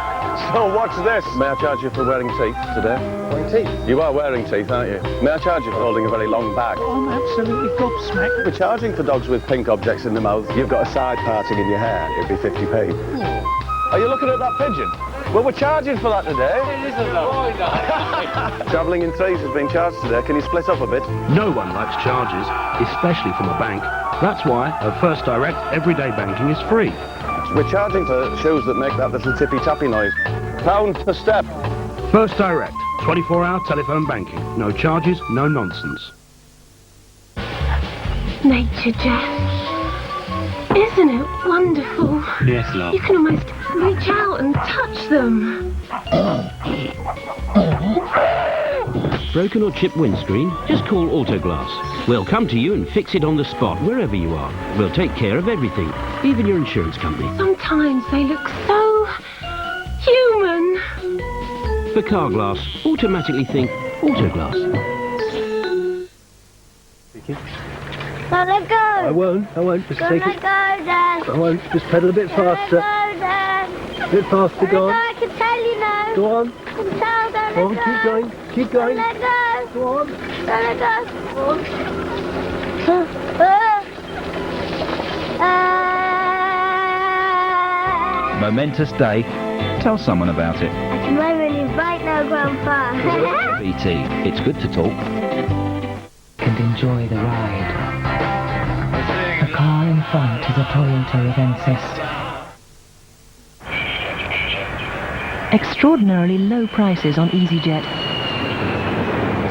So what's this? May I charge you for wearing teeth today? Wearing teeth? You are wearing teeth, aren't you? May I charge you for holding a very long bag? I'm absolutely gobsmacked. We're charging for dogs with pink objects in the mouth. You've got a side parting in your hair. It'd be 50p. Are you looking at that pigeon? Well, we're charging for that today. It isn't though. Travelling in threes has been charged today. Can you split up a bit? No one likes charges, especially from a bank. That's why at First Direct, everyday banking is free. We're charging for shoes that make that little tippy-tappy noise. Pound per step. First Direct, 24-hour telephone banking. No charges, no nonsense. Nature, Jeff. Isn't it wonderful? Yes, love. You can almost reach out and touch them. Broken or chipped windscreen? Just call Autoglass. We'll come to you and fix it on the spot, wherever you are. We'll take care of everything, even your insurance company. Sometimes they look so human. For car glass, automatically think Autoglass. Don't let go. I won't. Just Don't take let it. go, Dad. I won't. Just pedal a bit Don't let faster. go, Dad. A bit faster, go on. I can tell you now. Go on. I can tell, don't Go on, let keep go. going. Keep Don't going. let go. Go on. Don't let go. Momentous day. Tell someone about it. I can ride really right now, Grandpa. BT, it's good to talk. And enjoy the ride. The car in front is a Toyota Avensis. Extraordinarily low prices on EasyJet.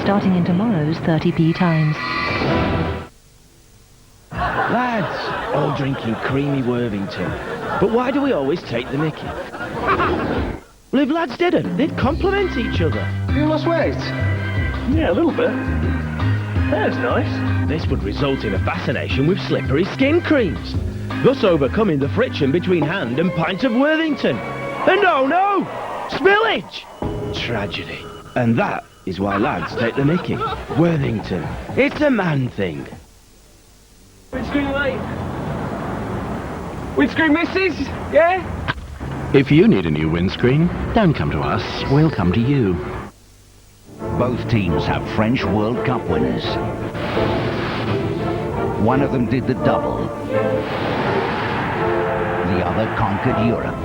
Starting in tomorrow's 30p times. Lads, all drinking creamy Worthington. But why do we always take the mickey? Well, if lads didn't, they'd compliment each other. You lost weight? Yeah, a little bit. That's nice. This would result in a fascination with slippery skin creams, thus overcoming the friction between hand and pint of Worthington. And oh no! Spillage! Tragedy. And that is why lads take the mickey. Worthington. It's a man thing. Windscreen light. Windscreen misses? Yeah? If you need a new windscreen, don't come to us, we'll come to you. Both teams have French World Cup winners. One of them did the double. The other conquered Europe.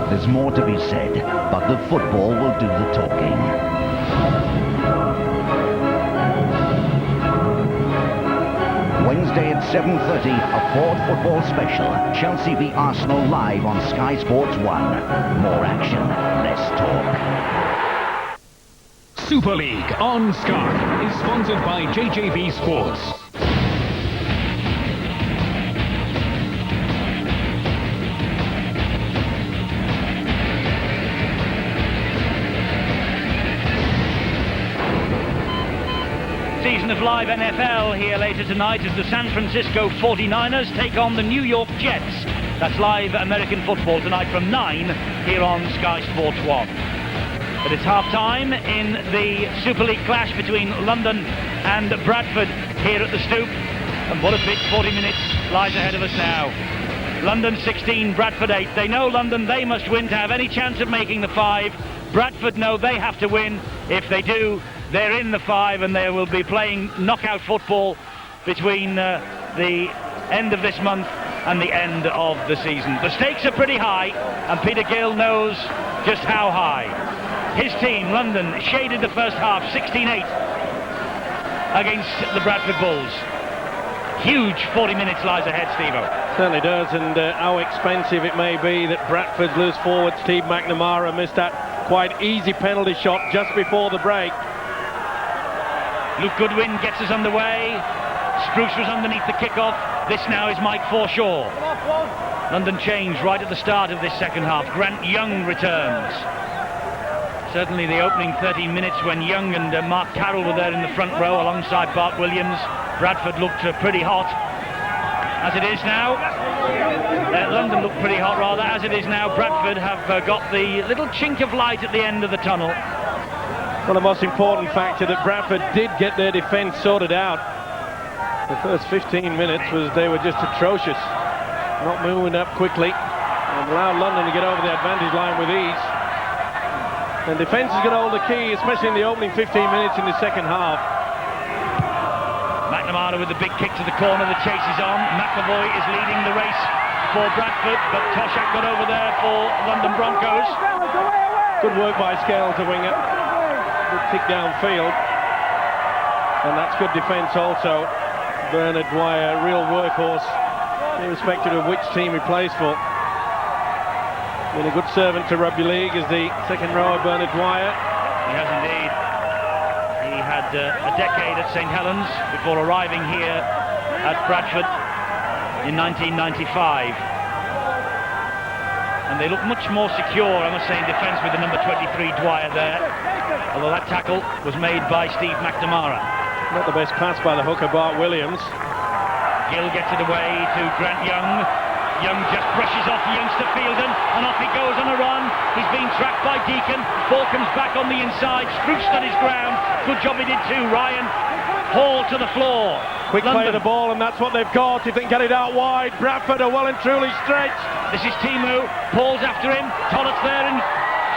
There's more to be said, but the football will do the talking. Wednesday at 7:30, a Ford football special. Chelsea v Arsenal live on Sky Sports 1. More action, less talk. Super League on Sky is sponsored by JJB Sports. Season of live NFL here later tonight as the San Francisco 49ers take on the New York Jets. That's live American football tonight from 9 here on Sky Sports 1. But it's half-time in the Super League clash between London and Bradford here at the Stoop. And what a big 40 minutes lies ahead of us now. London 16, Bradford 8. They know London, they must win to have any chance of making the 5. Bradford know they have to win. If they do, they're in the 5, and they will be playing knockout football between the end of this month and the end of the season. The stakes are pretty high, and Peter Gill knows just how high. His team, London, shaded the first half 16-8 against the Bradford Bulls. Huge 40 minutes lies ahead, Steve-O. Certainly does, and how expensive it may be that Bradford's loose forward Steve McNamara missed that quite easy penalty shot just before the break. Luke Goodwin gets us underway. Spruce was underneath the kickoff. This now is Mike Forshaw. London changed right at the start of this second half. Grant Young returns. Certainly the opening 13 minutes when Young and Mark Carroll were there in the front row alongside Bart Williams. Bradford looked pretty hot. As it is now, London looked pretty hot rather. As it is now, Bradford have got the little chink of light at the end of the tunnel. Well, the most important factor that Bradford did get their defence sorted out. The first 15 minutes was they were just atrocious. Not moving up quickly and allowed London to get over the advantage line with ease. And defence is going to hold the key, especially in the opening 15 minutes in the second half. McNamara with the big kick to the corner, the chase is on. McAvoy is leading the race for Bradford, but Toshak got over there for London Broncos. Good work by Scales, the winger. Good kick downfield. And that's good defence also. Bernard Dwyer, real workhorse, irrespective of which team he plays for. Been a good servant to rugby league as the second rower, Bernard Dwyer. He has indeed. He had a decade at St Helens before arriving here at Bradford in 1995. And they look much more secure, I must say, in defence with the number 23 Dwyer there. Although that tackle was made by Steve McNamara. Not the best pass by the hooker, Bart Williams. Gill gets it away to Grant Young. Young just brushes off the youngster Fielden, and off he goes on a run. He's being tracked by Deacon. Ball comes back on the inside. Spruce stood his ground. Good job he did too. Ryan Hall to the floor. Quick play of the ball, and that's what they've got. If they can get it out wide, Bradford are well and truly stretched. This is Timu. Paul's after him. Tollett's there in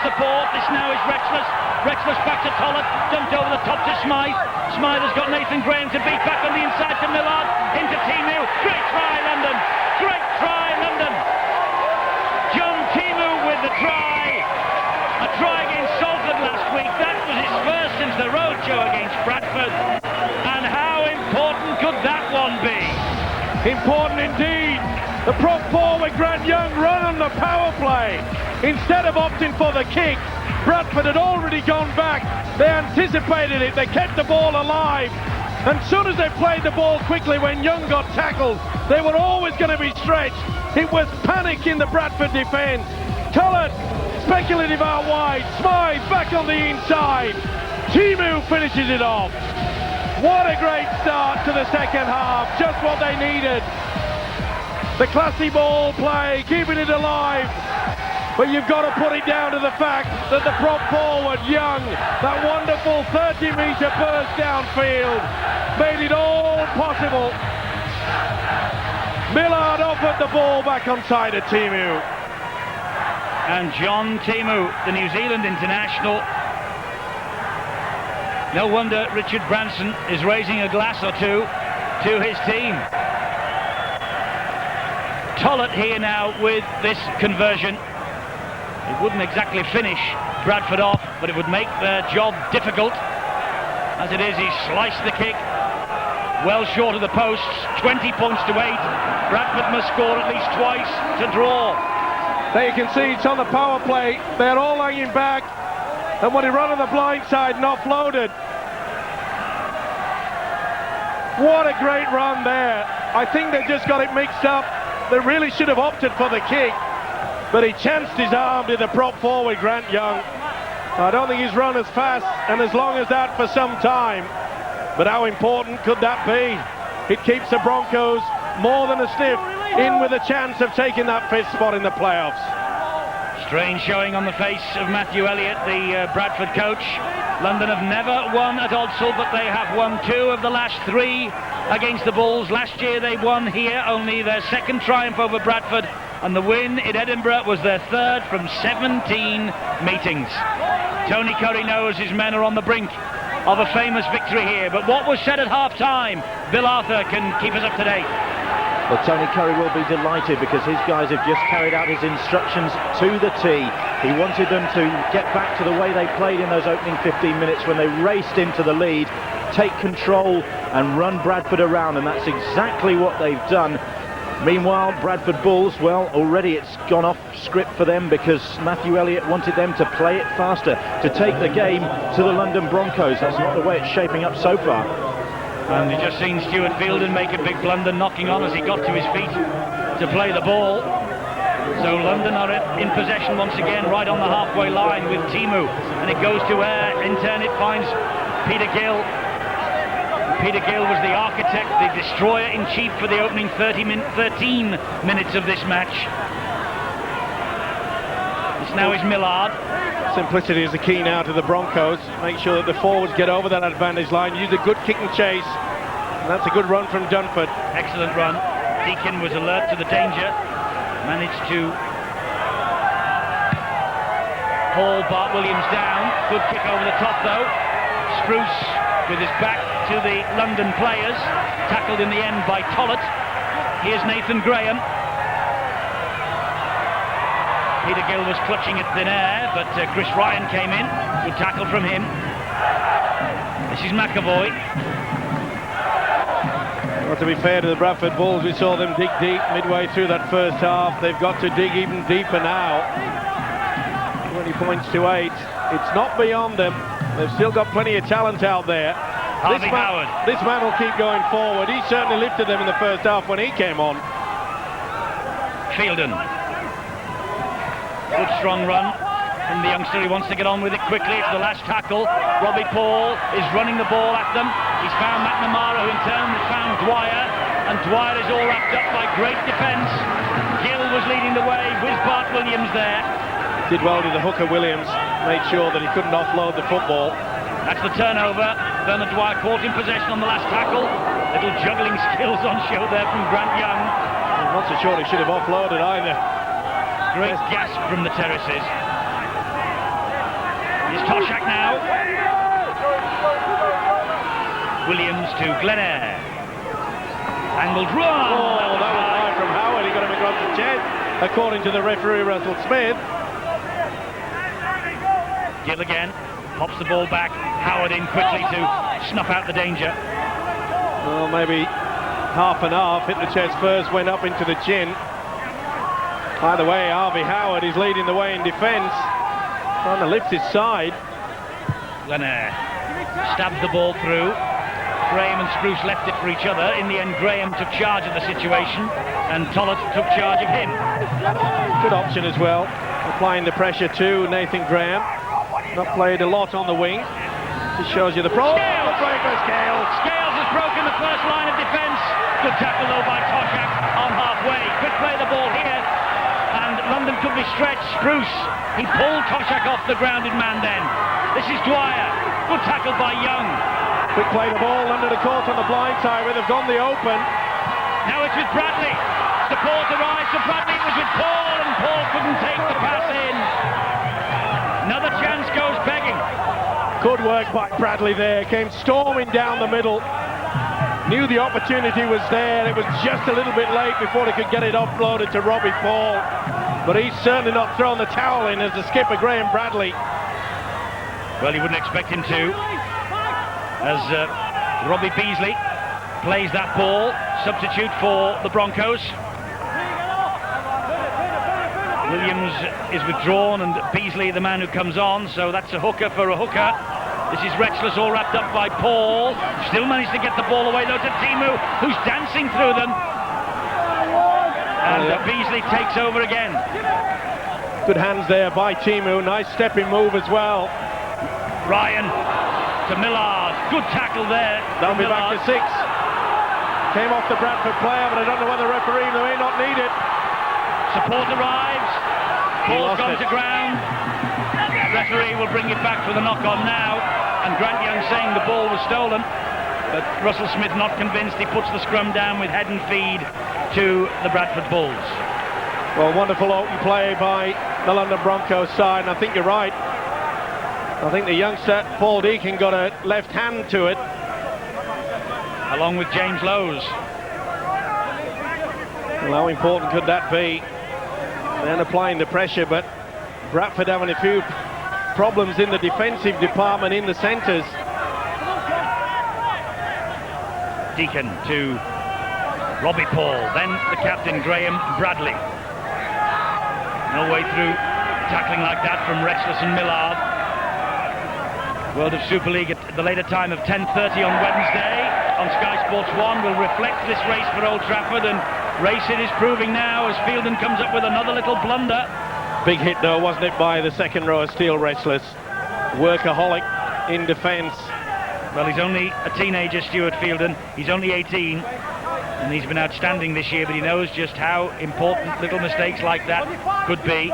support. This now is Rexless. Rexless back to Tollett. Dumped over the top to Smythe. Smythe has got Nathan Graham to beat back on the inside to Millard. Into Timu. Great try, London. Great try, London. John Timu with the try. A try against Salford last week. That was his first since the roadshow against Bradford. And how important could that one be? Important indeed. The prop forward Grant Young run on the power play. Instead of opting for the kick, Bradford had already gone back. They anticipated it. They kept the ball alive. And as soon as they played the ball quickly when Young got tackled, they were always going to be stretched. It was panic in the Bradford defence. Tullett, speculative out wide. Smythe back on the inside. Timu finishes it off. What a great start to the second half. Just what they needed. The classy ball play, keeping it alive. But you've got to put it down to the fact that the prop forward, Young, that wonderful 30-metre burst downfield, made it all possible. Millard offered the ball back on side of Timu. And John Timu, the New Zealand international. No wonder Richard Branson is raising a glass or two to his team. Tollett here now with this conversion. It wouldn't exactly finish Bradford off, but it would make their job difficult. As it is, he sliced the kick well short of the posts. 20 points to 8. Bradford must score at least twice to draw. There you can see it's on the power play. They're all hanging back. And when he run on the blind side and offloaded. What a great run there. I think they just got it mixed up. They really should have opted for the kick. But he chanced his arm to the prop forward, Grant Young. I don't think he's run as fast and as long as that for some time. But how important could that be? It keeps the Broncos more than a sniff in with a chance of taking that fifth spot in the playoffs. Strange showing on the face of Matthew Elliott, the Bradford coach. London have never won at Odsal, but they have won 2 of the last 3 against the Bulls. Last year they won here, only their second triumph over Bradford, and the win in Edinburgh was their 3rd from 17 meetings. Tony Curry knows his men are on the brink of a famous victory here, but what was said at half-time, Bill Arthur can keep us up to date. Well, Tony Curry will be delighted because his guys have just carried out his instructions to the T. He wanted them to get back to the way they played in those opening 15 minutes when they raced into the lead, take control and run Bradford around, and that's exactly what they've done. Meanwhile, Bradford Bulls, well, already it's gone off script for them because Matthew Elliott wanted them to play it faster, to take the game to the London Broncos. That's not the way it's shaping up so far. And you've just seen Stuart Fielden make a big blunder, knocking on as he got to his feet to play the ball. So London are in possession once again, right on the halfway line with Timu, and it goes to air. In turn, it finds Peter Gill. Peter Gill was the architect, the destroyer-in-chief for the opening 13 minutes of this match. This now is Millard. Simplicity is the key now to the Broncos. Make sure that the forwards get over that advantage line. Use a good kick and chase. And that's a good run from Dunford. Excellent run. Deakin was alert to the danger. Managed to haul Bart Williams down. Good kick over the top though. Spruce with his back to the London players. Tackled in the end by Tollett. Here's Nathan Graham. Peter Gill was clutching at thin air, but Chris Ryan came in. Good tackle from him. This is McAvoy. Well, to be fair to the Bradford Bulls, we saw them dig deep midway through that first half. They've got to dig even deeper now. 20 points to 8. It's not beyond them. They've still got plenty of talent out there. This man will keep going forward. He certainly lifted them in the first half when he came on. Fielden. Good strong run from the youngster. He wants to get on with it quickly. It's the last tackle. Robbie Paul is running the ball at them. He's found McNamara, who in turn has found Dwyer, and Dwyer is all wrapped up by great defence. Gill was leading the way with Bart Williams there. Did well to the hooker Williams. Made sure that he couldn't offload the football. That's the turnover. Bernard Dwyer caught in possession on the last tackle. Little juggling skills on show there from Grant Young. I'm not so sure he should have offloaded either. Great gasp from the terraces. Here's Toshak now. Williams to Glenair. Angled run. Oh, that was high from Howard. He got him across the chest, according to the referee, Russell Smith. Gill again. Pops the ball back. Howard in quickly to snuff out the danger. Well, maybe half and half. Hit the chest first, went up into the chin. Either way, Harvey Howard is leading the way in defence. Trying to lift his side. Glenair stabs the ball through. Graham and Spruce left it for each other. In the end, Graham took charge of the situation, and Tollett took charge of him. Good option as well. Applying the pressure to Nathan Graham. Not played a lot on the wing. Just shows you the problem. Scales has broken the first line of defence. Good tackle though by Toshak on halfway. Quick play the ball here. And London could be stretched. Spruce, he pulled Toshak off the grounded man then. This is Dwyer. Good tackle by Young. Quick play the ball. London are caught on the blind side where they've gone the open. Now it's with Bradley. Support arrives to Bradley. It was with Paul, and Paul couldn't take the pass in. Another chance goes begging. Good work by Bradley there. Came storming down the middle. Knew the opportunity was there. It was just a little bit late before he could get it offloaded to Robbie Paul. But he's certainly not thrown the towel in as the skipper, Graham Bradley. Well, you wouldn't expect him to. As Robbie Beasley plays that ball. Substitute for the Broncos. Williams is withdrawn and Beasley the man who comes on, so that's a hooker for a hooker. This is Retchless, all wrapped up by Paul. Still managed to get the ball away though to Timu, who's dancing through them. And Beasley takes over again. Good hands there by Timu, nice stepping move as well. Ryan to Millard, good tackle there. They'll be back to 6. Came off the Bradford player, but I don't know whether the referee may not need it. Support arrives. Ball's gone to ground. Referee will bring it back for the knock-on now, and Grant Young saying the ball was stolen, but Russell Smith not convinced. He puts the scrum down with head and feed to the Bradford Bulls. Well, wonderful open play by the London Broncos side, and I think you're right. I think the youngster Paul Deacon got a left hand to it, along with James Lowes. Well, how important could that be? Then applying the pressure, but Bradford having a few problems in the defensive department in the centres. Deacon to Robbie Paul, then the captain Graham Bradley. No way through tackling like that from Rexless and Millard. World of Super League at the later time of 10:30 on Wednesday on Sky Sports 1 will reflect this race for Old Trafford, and race it is proving now as Fielden comes up with another little blunder. Big hit though, wasn't it, by the second row of Steel Restless. Workaholic in defence. Well, he's only a teenager, Stuart Fielden. He's only 18, and he's been outstanding this year, but he knows just how important little mistakes like that could be.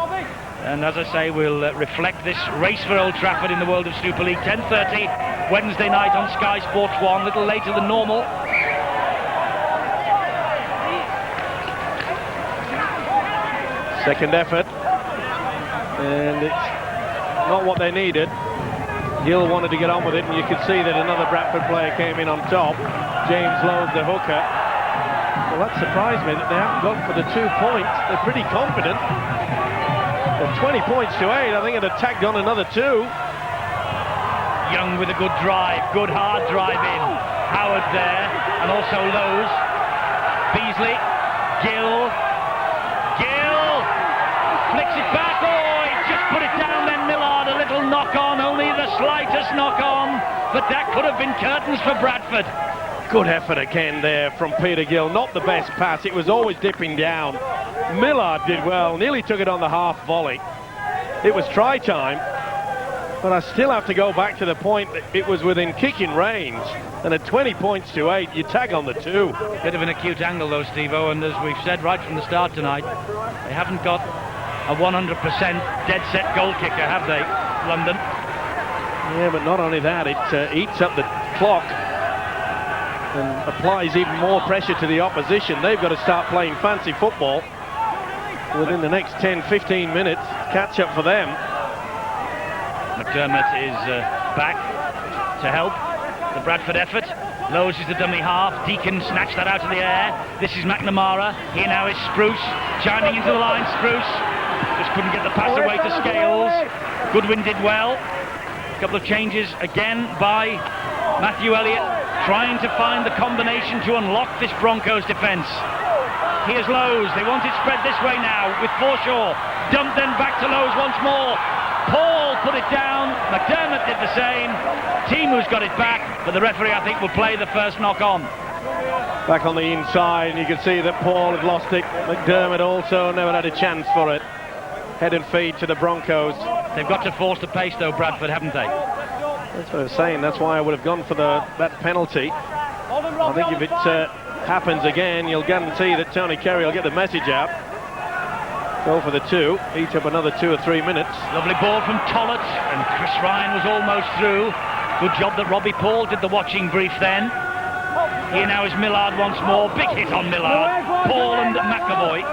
And as I say, we'll reflect this race for Old Trafford in the World of Super League. 10:30 Wednesday night on Sky Sports 1, a little later than normal. Second effort, and it's not what they needed. Gill wanted to get on with it, and you could see that another Bradford player came in on top. James Lowes, the hooker. Well, that surprised me that they haven't gone for the 2 points. They're pretty confident. They're 20 points to 8. I think it had tagged on another 2. Young with a good drive, good hard drive in. Howard there, and also Lowes. Beasley, Gill flicks it back. Oh, he just put it down then. Millard, a little knock on, only the slightest knock on, but that could have been curtains for Bradford. Good effort again there from Peter Gill. Not the best pass, it was always dipping down. Millard did well, nearly took it on the half volley. It was try time, but I still have to go back to the point that it was within kicking range, and at 20 points to 8, you tag on the 2. Bit of an acute angle though, Steve-O, and as we've said right from the start tonight, they haven't got a 100% dead set goal kicker, have they, London? Yeah, but not only that, it eats up the clock and applies even more pressure to the opposition. They've got to start playing fancy football within the next 10-15 minutes. Catch up for them. McDermott is back to help the Bradford effort. Lowes is the dummy half. Deacon snatched that out of the air. This is McNamara. Here now is Spruce chiming into the line. Spruce just couldn't get the pass away to Scales. Goodwin did well. A couple of changes again by Matthew Elliott, trying to find the combination to unlock this Broncos defence. Here's Lowes. They want it spread this way now with Forshaw. Dumped then back to Lowes once more. Paul put it down. McDermott did the same. Timu's got it back, but the referee, I think, will play the first knock on. Back on the inside, and you can see that Paul had lost it. McDermott also never had a chance for it. Head and feed to the Broncos. They've got to force the pace though, Bradford, haven't they? That's what I was saying. That's why I would have gone for that penalty. I think if it happens again, you'll guarantee that Tony Carey will get the message out. Go for the 2. Eat up another 2 or 3 minutes. Lovely ball from Tollett, and Chris Ryan was almost through. Good job that Robbie Paul did the watching brief then. Here now is Millard once more. Big hit on Millard. Paul and McAvoy.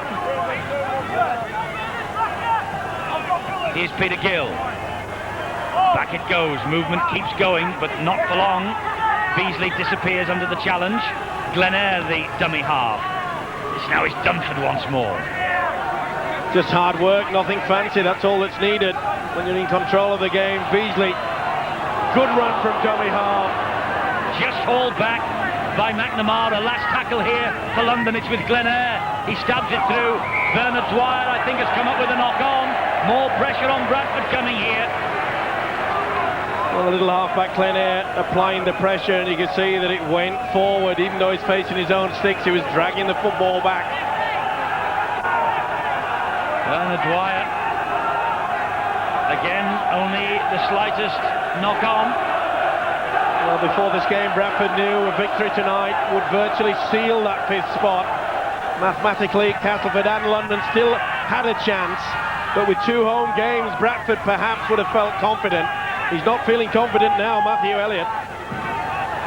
Here's Peter Gill. Back it goes. Movement keeps going, but not for long. Beasley disappears under the challenge. Glenair, the dummy half. This now is Dunford once more. Just hard work, nothing fancy. That's all that's needed when you're in control of the game. Beasley, good run from dummy half. Just hauled back by McNamara. Last tackle here for London. It's with Glenair. He stabs it through. Bernard Dwyer, I think, has come up with a knock-on. More pressure on Bradford coming here. Well, a little half-back Glenair applying the pressure, and you can see that it went forward. Even though he's facing his own sticks, he was dragging the football back. Bernard Dwyer. Again, only the slightest knock-on. Well, before this game, Bradford knew a victory tonight would virtually seal that 5th spot. Mathematically, Castleford and London still had a chance, but with 2 home games, Bradford perhaps would have felt confident. He's not feeling confident now, Matthew Elliott.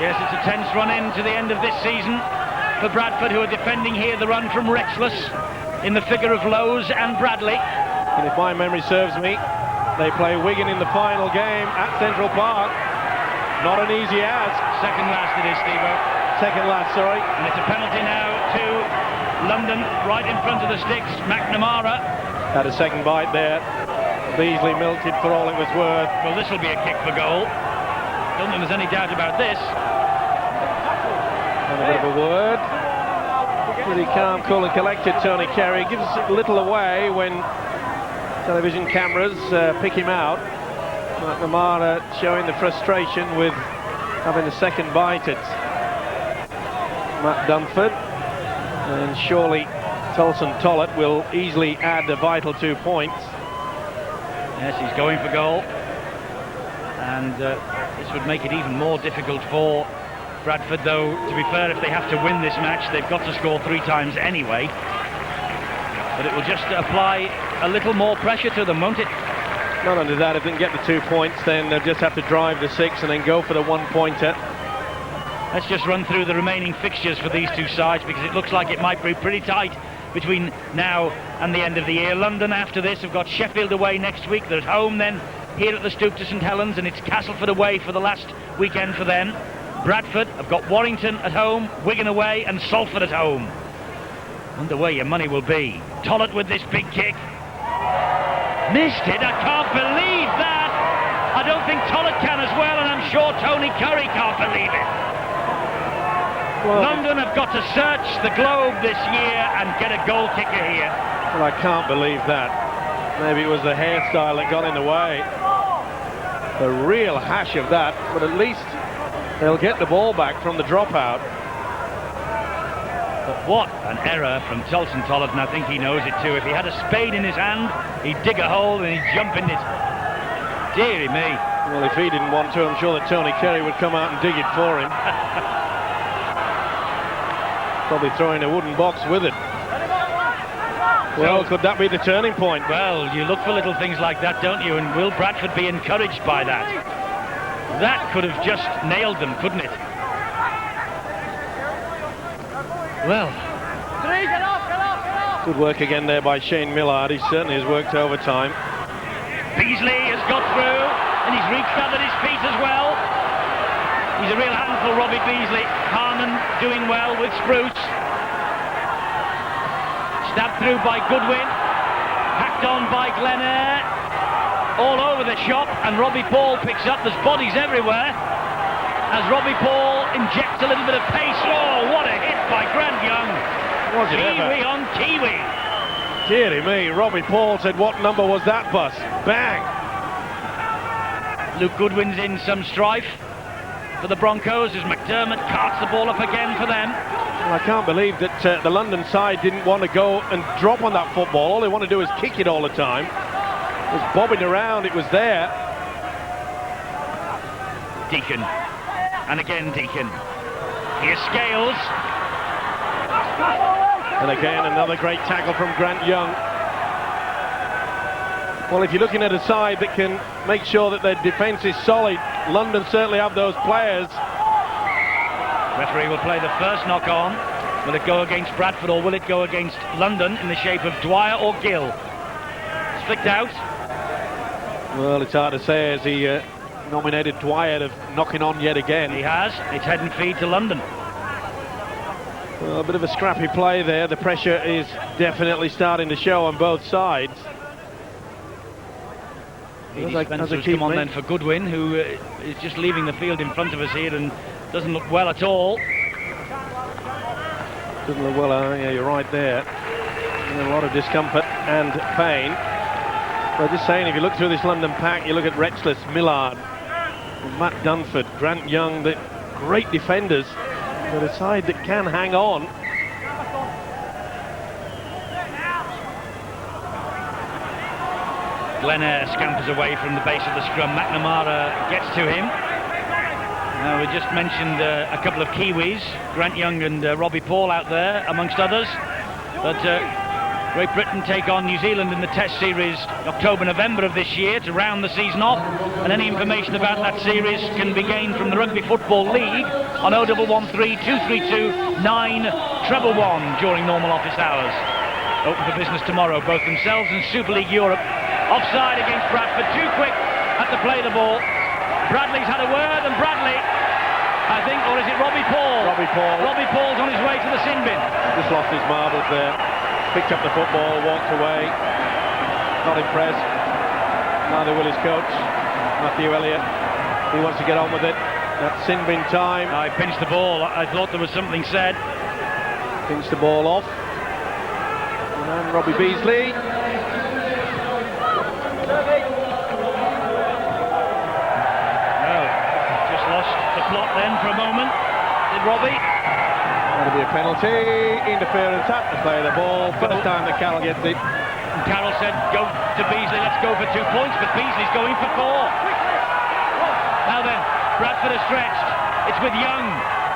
Yes, it's a tense run into the end of this season for Bradford, who are defending here the run from Wrexless in the figure of Lowes and Bradley. And if my memory serves me, they play Wigan in the final game at Central Park. Not an easy ask. Second last it is, Steve-O. Second last, sorry. And it's a penalty now to London, right in front of the sticks. McNamara had a second bite there. Beasley milked it for all it was worth. Well, this will be a kick for goal. Don't think there's any doubt about this. And a bit of a word. Pretty calm, cool and collected, Tony Carey. Gives little away when television cameras pick him out. McNamara showing the frustration with having a second bite at Matt Dunford. And surely Tolson Tollett will easily add a vital 2 points. Yes, he's going for goal. And this would make it even more difficult for Bradford, though, to be fair, if they have to win this match, they've got to score 3 times anyway. But it will just apply a little more pressure to them, won't it? Not only that, if they can get the 2 points, then they'll just have to drive the 6 and then go for the 1-pointer. Let's just run through the remaining fixtures for these 2 sides, because it looks like it might be pretty tight between now and the end of the year. London, after this, have got Sheffield away next week. They're at home then here at the Stoop to St Helens, and it's Castleford away for the last weekend for them. Bradford have got Warrington at home, Wigan away, and Salford at home. Wonder where your money will be. Tollett with this big kick. Missed it. I can't believe that. I don't think Tollett can as well, and I'm sure Tony Curry can't believe it. Well, London have got to search the globe this year and get a goal kicker here. Well, I can't believe that. Maybe it was the hairstyle that got in the way. The real hash of that, but at least they'll get the ball back from the dropout. But what an error from Tolson Tollett, and I think he knows it too. If he had a spade in his hand, he'd dig a hole and he'd jump in it. Deary me. Well, if he didn't want to, I'm sure that Tony Curry would come out and dig it for him. Probably throwing a wooden box with it. Well, could that be the turning point? Well, you look for little things like that, don't you? And will Bradford be encouraged by that? That could have just nailed them, couldn't it? Well. Good work again there by Shane Millard. He certainly has worked overtime. Beasley has got through, and he's reached out at his feet as well. He's a real handful, Robbie Beasley. Harman doing well with Spruce. Stabbed through by Goodwin. Hacked on by Glenair. All over the shop, and Robbie Paul picks up. There's bodies everywhere as Robbie Paul injects a little bit of pace. Oh, what a hit by Grant Young. Was it Kiwi on Kiwi. Deary me, Robbie Paul said, what number was that bus? Bang! Luke Goodwin's in some strife for the Broncos as McDermott carts the ball up again for them. Well, I can't believe that the London side didn't want to go and drop on that football. All they want to do is kick it all the time. It was bobbing around, it was there. Deacon. And again Deacon. Here's Scales. And again, another great tackle from Grant Young. Well, if you're looking at a side that can make sure that their defence is solid, London certainly have those players. Referee will play the first knock-on. Will it go against Bradford or will it go against London in the shape of Dwyer or Gill? It's flicked out. Well, it's hard to say as he nominated Dwyer of knocking on yet again. He has. It's head and feed to London. Well, a bit of a scrappy play there. The pressure is definitely starting to show on both sides. Spencer's come on then for Goodwin, who is just leaving the field in front of us here and doesn't look well at all. Doesn't look well, yeah, you're right there. And a lot of discomfort and pain. But just saying, if you look through this London pack, you look at Wrexless, Millard, Matt Dunford, Grant Young, the great defenders, but a side that can hang on. Glenair scampers away from the base of the scrum. McNamara gets to him. Now, we just mentioned a couple of Kiwis, Grant Young and Robbie Paul out there, amongst others. But Great Britain take on New Zealand in the Test Series October-November of this year to round the season off, and any information about that series can be gained from the Rugby Football League on 0113 232 911 during normal office hours. Open for business tomorrow, both themselves and Super League Europe. Offside against Bradford, too quick at the play the ball. Bradley's had a word, and Bradley, I think, or is it Robbie Paul? Robbie Paul. Robbie Paul's on his way to the sin bin. Just lost his marbles there. Picked up the football, walked away. Not impressed. Neither will his coach, Matthew Elliott. He wants to get on with it. That's sin bin time. I pinched the ball. I thought there was something said. Pinched the ball off. And then Robbie Beasley. No, just lost the plot then for a moment. Did Robbie? That'll be a penalty. Interference at the play of the ball. First time that Carroll gets it. And Carroll said, go to Beasley, let's go for 2 points, but Beasley's going for 4. Now then, Bradford are stretched. It's with Young.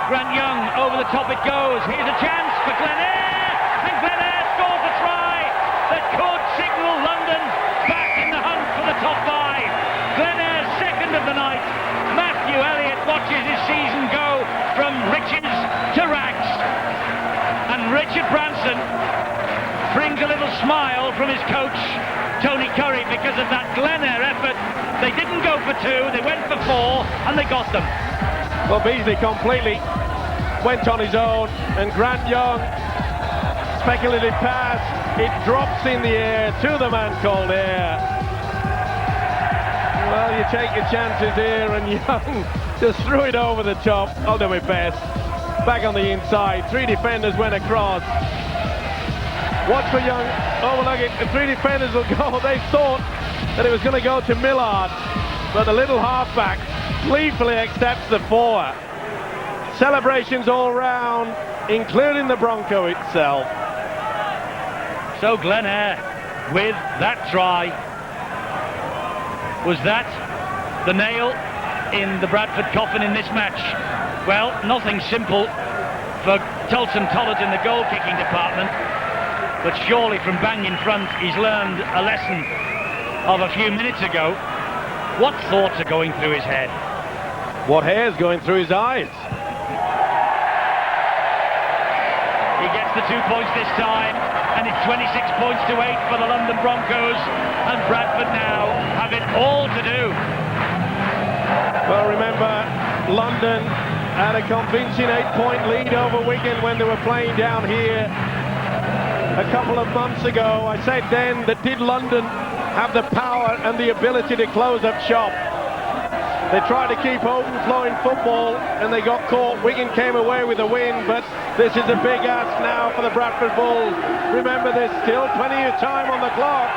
Grant Young, over the top it goes. Here's a chance for Glenair, and Glenair scores a try that could signal London back in the hunt for the top 5. Glenair's second of the night. Matthew Elliott watches his season go from riches to rags. And Richard Branson brings a little smile from his coach, Tony Curry, because of that Glenair effort. They didn't go for 2, they went for 4, and they got them. Well, Beasley completely went on his own, and Grant Young, speculative pass, it drops in the air to the man called Air. Well, you take your chances here, and Young just threw it over the top. I'll do my best. Back on the inside, 3 defenders went across. Watch for Young, overlooking, the 3 defenders will go. They thought that it was going to go to Millard, but the little halfback gleefully accepts the 4. Celebrations all round, including the Bronco itself. So Glenair with that try. Was that the nail in the Bradford coffin in this match? Well, nothing simple for Tulson Tollett in the goal-kicking department, but surely from bang in front he's learned a lesson of a few minutes ago. What thoughts are going through his head? What hair's going through his eyes? He gets the 2 points this time, and it's 26 points to 8 for the London Broncos, and Bradford now have it all to do. Well, remember, London had a convincing 8-point lead over Wigan when they were playing down here a couple of months ago. I said then that did London have the power and the ability to close up shop? They tried to keep open-flowing football and they got caught. Wigan came away with a win, but this is a big ask now for the Bradford Bulls. Remember, there's still plenty of time on the clock.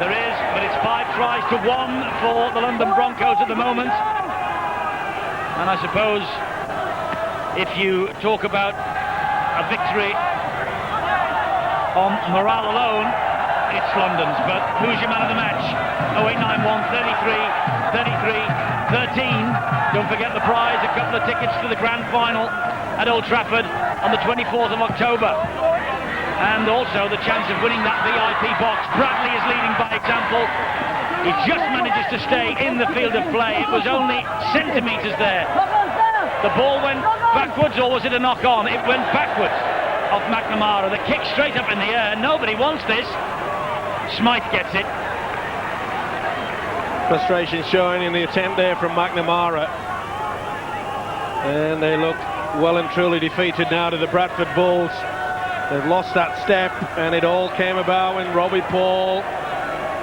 There is, but it's 5 tries to 1 for the London Broncos at the moment. And I suppose if you talk about a victory on morale alone, it's London's. But who's your man of the match? 0891 33 13. Don't forget the prize, a couple of tickets to the grand final at Old Trafford on the 24th of October. And also the chance of winning that VIP box. Bradley is leading by example. He just manages to stay in the field of play. It was only centimetres there. The ball went backwards, or was it a knock-on? It went backwards off McNamara. The kick straight up in the air. Nobody wants this. Smythe gets it. Frustration showing in the attempt there from McNamara. And they look well and truly defeated now to the Bradford Bulls. They've lost that step, and it all came about when Robbie Paul,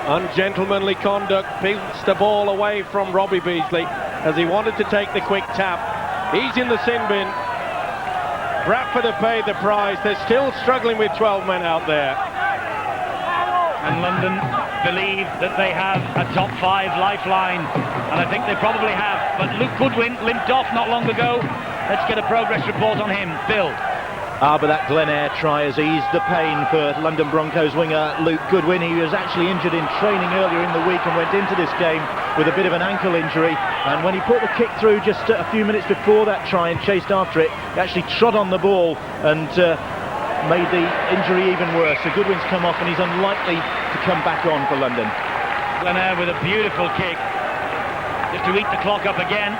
ungentlemanly conduct, picks the ball away from Robbie Beasley as he wanted to take the quick tap. He's in the sin bin. Bradford have paid the price. They're still struggling with 12 men out there. And London believe that they have a top 5 lifeline, and I think they probably have. But Luke Goodwin limped off not long ago. Let's get a progress report on him. Bill. But that Glenair try has eased the pain for London Broncos winger Luke Goodwin. He was actually injured in training earlier in the week and went into this game with a bit of an ankle injury. And when he put the kick through just a few minutes before that try and chased after it, he actually trod on the ball and made the injury even worse. So Goodwin's come off and he's unlikely to come back on for London. Glenair with a beautiful kick, just to eat the clock up again.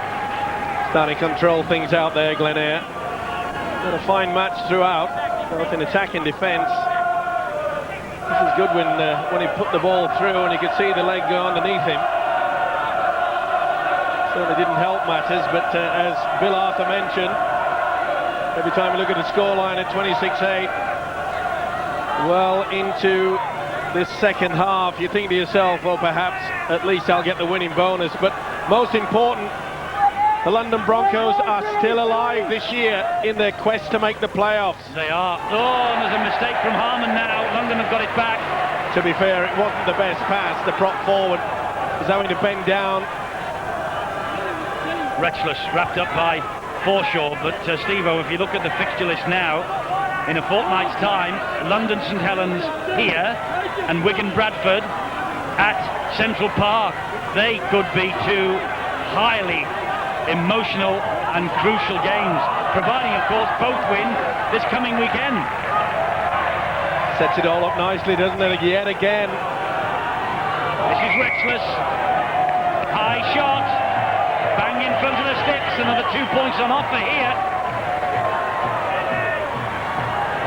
Starting to control things out there, Glenair. Been a fine match throughout, both in attack and defence. This is Goodwin when he put the ball through and you could see the leg go underneath him. Certainly didn't help matters, but as Bill Arthur mentioned, every time you look at the scoreline at 26-8, well into this second half, you think to yourself, well, perhaps at least I'll get the winning bonus. But most important, the London Broncos are still alive this year in their quest to make the playoffs. They are. Oh, and there's a mistake from Harman now. London have got it back. To be fair, it wasn't the best pass. The prop forward is having to bend down. Retchless wrapped up by Forshaw, but Steve-O, if you look at the fixture list now, in a fortnight's time, London St Helens here and Wigan Bradford at Central Park. They could be two highly emotional and crucial games, providing of course both win this coming weekend. Sets it all up nicely, doesn't it, yet again. This is Retchless. High shot. Bang in front of the sticks. Another 2 points on offer here.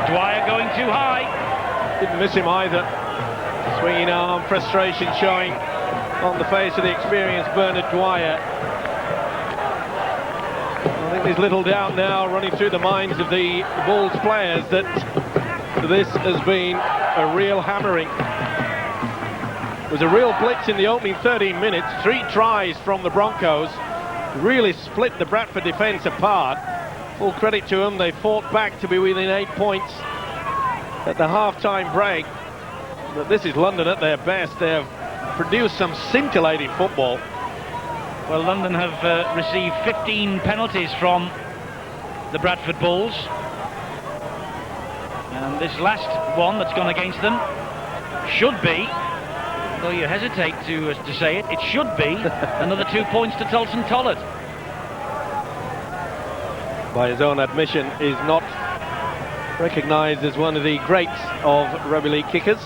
Dwyer going too high. Didn't miss him either. Swinging arm, frustration showing on the face of the experienced Bernard Dwyer. I think there's little doubt now running through the minds of the Bulls players that this has been a real hammering. It was a real blitz in the opening 13 minutes. 3 tries from the Broncos. Really split the Bradford defence apart. Full credit to them, they fought back to be within 8 points at the half-time break. But this is London at their best. They have produced some scintillating football. Well, London have received 15 penalties from the Bradford Bulls. And this last one that's gone against them should be, though you hesitate to say it, it should be another 2 points to Tulson Tollett. By his own admission, is not recognised as one of the greats of rugby league kickers.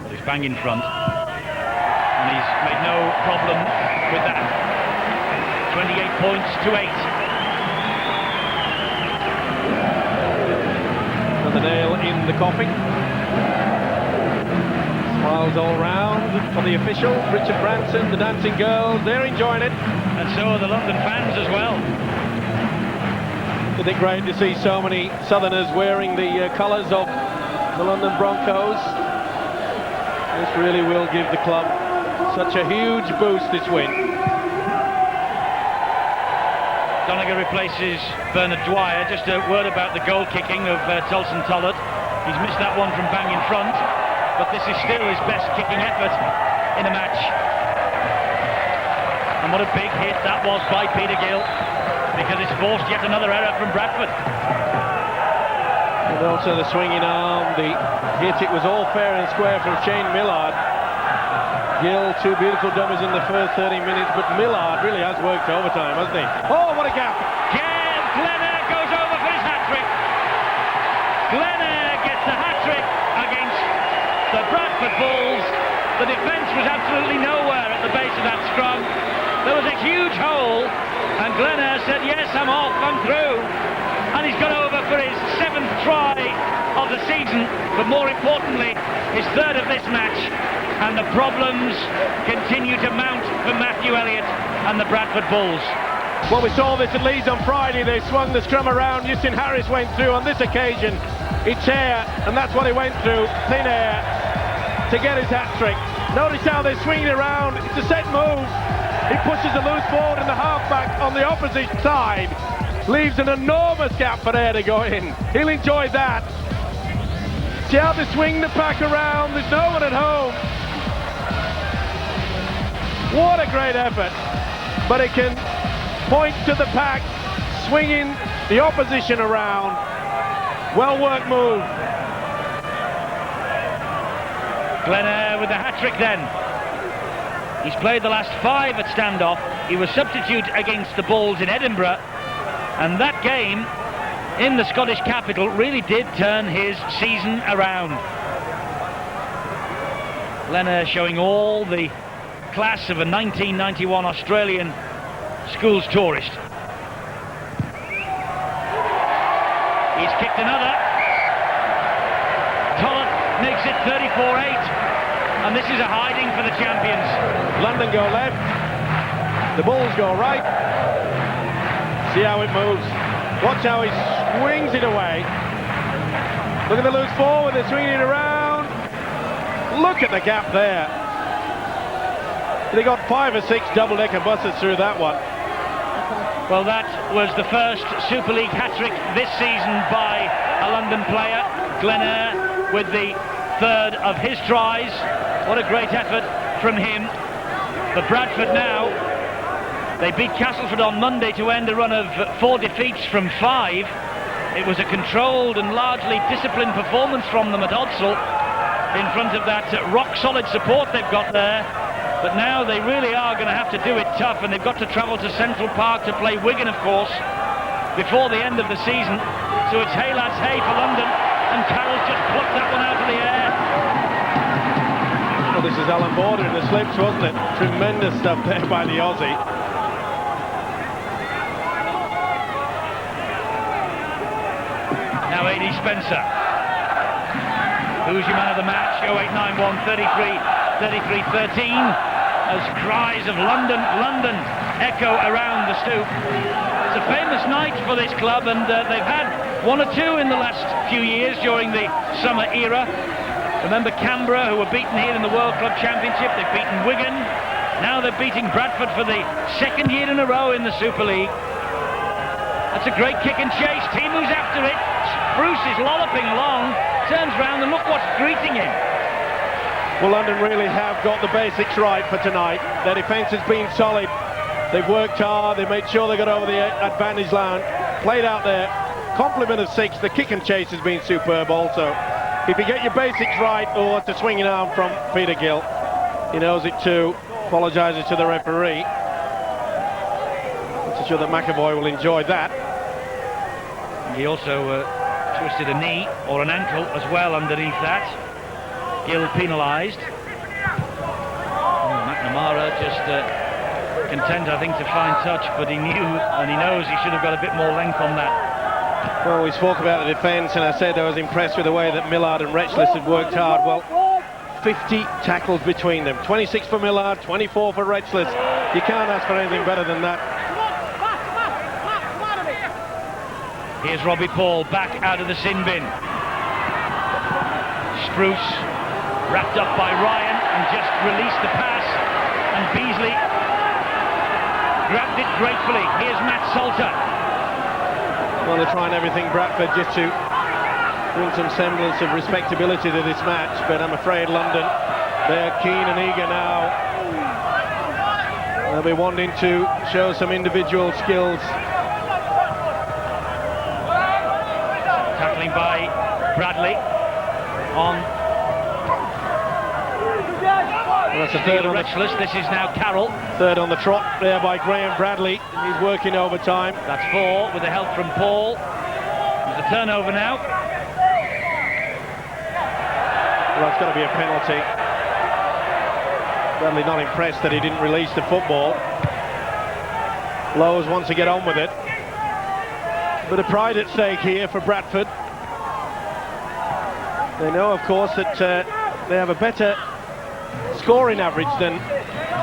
But he's bang in front, and he's made no problem with that. 28 points to 8. Another nail in the coffin. Smiles all round for the official, Richard Branson, the dancing girls, they're enjoying it. And so are the London fans as well. Isn't it great to see so many Southerners wearing the colours of the London Broncos? This really will give the club such a huge boost, this win. Doniger replaces Bernard Dwyer. Just a word about the goal kicking of Tulson Tollett. He's missed that one from bang in front, but this is still his best kicking effort in a match. And what a big hit that was by Peter Gill, because it's forced yet another error from Bradford. And also the swinging arm, the hit, it was all fair and square from Shane Millard. Gill, 2 beautiful dummies in the first 30 minutes, but Millard really has worked overtime, hasn't he? Oh, what a gap! Glenair goes over for his hat-trick. Glenair gets the hat-trick against the Bradford Bulls. The defence was absolutely nowhere at the base of that scrum. There was a huge hole, and Glenair said, yes, I'm off, I'm through. And he's gone over for his 7th try of the season, but more importantly, his 3rd of this match. And the problems continue to mount for Matthew Elliott and the Bradford Bulls. Well, we saw this at Leeds on Friday. They swung the scrum around. Justin Harris went through. On this occasion, it's air, and that's what he went through. Thin air to get his hat-trick. Notice how they swing it around. It's a set move. He pushes the loose forward, and the halfback on the opposite side leaves an enormous gap for air to go in. He'll enjoy that. See how they swing the pack around. There's no one at home. What a great effort. But it can point to the pack, swinging the opposition around. Well-worked move. Glenair with the hat-trick then. He's played the last 5 at standoff. He was substitute against the Bulls in Edinburgh. And that game in the Scottish capital really did turn his season around. Glenn showing all the class of a 1991 Australian schools tourist. He's kicked another. Tollett makes it 34-8, and this is a hiding for the champions. London go left, the Bulls go right. See how it moves. Watch how he swings it away. Look at the loose forward, they're swinging it around. Look at the gap there. They got 5 or 6 double-decker buses through that one. Well, that was the first Super League hat-trick this season by a London player. Glenn with the third of his tries. What a great effort from him. But Bradford now, they beat Castleford on Monday to end a run of 4 defeats from 5. It was a controlled and largely disciplined performance from them at Odsal in front of that rock-solid support they've got there. But now they really are going to have to do it tough, and they've got to travel to Central Park to play Wigan, of course, before the end of the season. So it's hey lads, hey for London, and Carroll's just plucked that one out of the air. Well, this is Alan Border in the slips, wasn't it? Tremendous stuff there by the Aussie. Now A.D. Spencer. Who's your man of the match? 0891 33-13. As cries of London, London echo around the stoop. It's a famous night for this club, and they've had 1 or 2 in the last few years during the summer era. Remember Canberra, who were beaten here in the World Club Championship. They've beaten Wigan. Now they're beating Bradford for the 2nd year in a row in the Super League. That's a great kick and chase. He moves after it. Bruce is lolloping along, turns round, and look what's greeting him. Well, London really have got the basics right for tonight. Their defence has been solid. They've worked hard. They made sure they got over the advantage line. Played out there. Complement of 6. The kick and chase has been superb also. If you get your basics right, oh, it's a swinging arm from Peter Gill. He knows it too. Apologises to the referee. I'm sure that McAvoy will enjoy that. He also twisted a knee or an ankle as well underneath that. Gill penalised. McNamara just content, I think, to find touch, but he knew and he knows he should have got a bit more length on that. Well, we spoke about the defence, and I said I was impressed with the way that Millard and Retchless had worked hard. Well, 50 tackles between them. 26 for Millard, 24 for Retchless. You can't ask for anything better than that. Here's Robbie Paul back out of the sin bin. Spruce wrapped up by Ryan and just released the pass, and Beasley grabbed it gratefully. Here's Matt Salter. Well, they're trying everything, Bradford, just to bring some semblance of respectability to this match, but I'm afraid London, they're keen and eager now. They'll be wanting to show some individual skills. Tackling by Bradley on. Well, that's a third on Retchless. This is now Carroll. Third on the trot there by Graham Bradley. He's working overtime. That's 4 with the help from Paul. There's a turnover now. Well, it's got to be a penalty. Bradley not impressed that he didn't release the football. Lowe's wants to get on with it. Bit of pride at stake here for Bradford. They know, of course, that they have a better scoring average than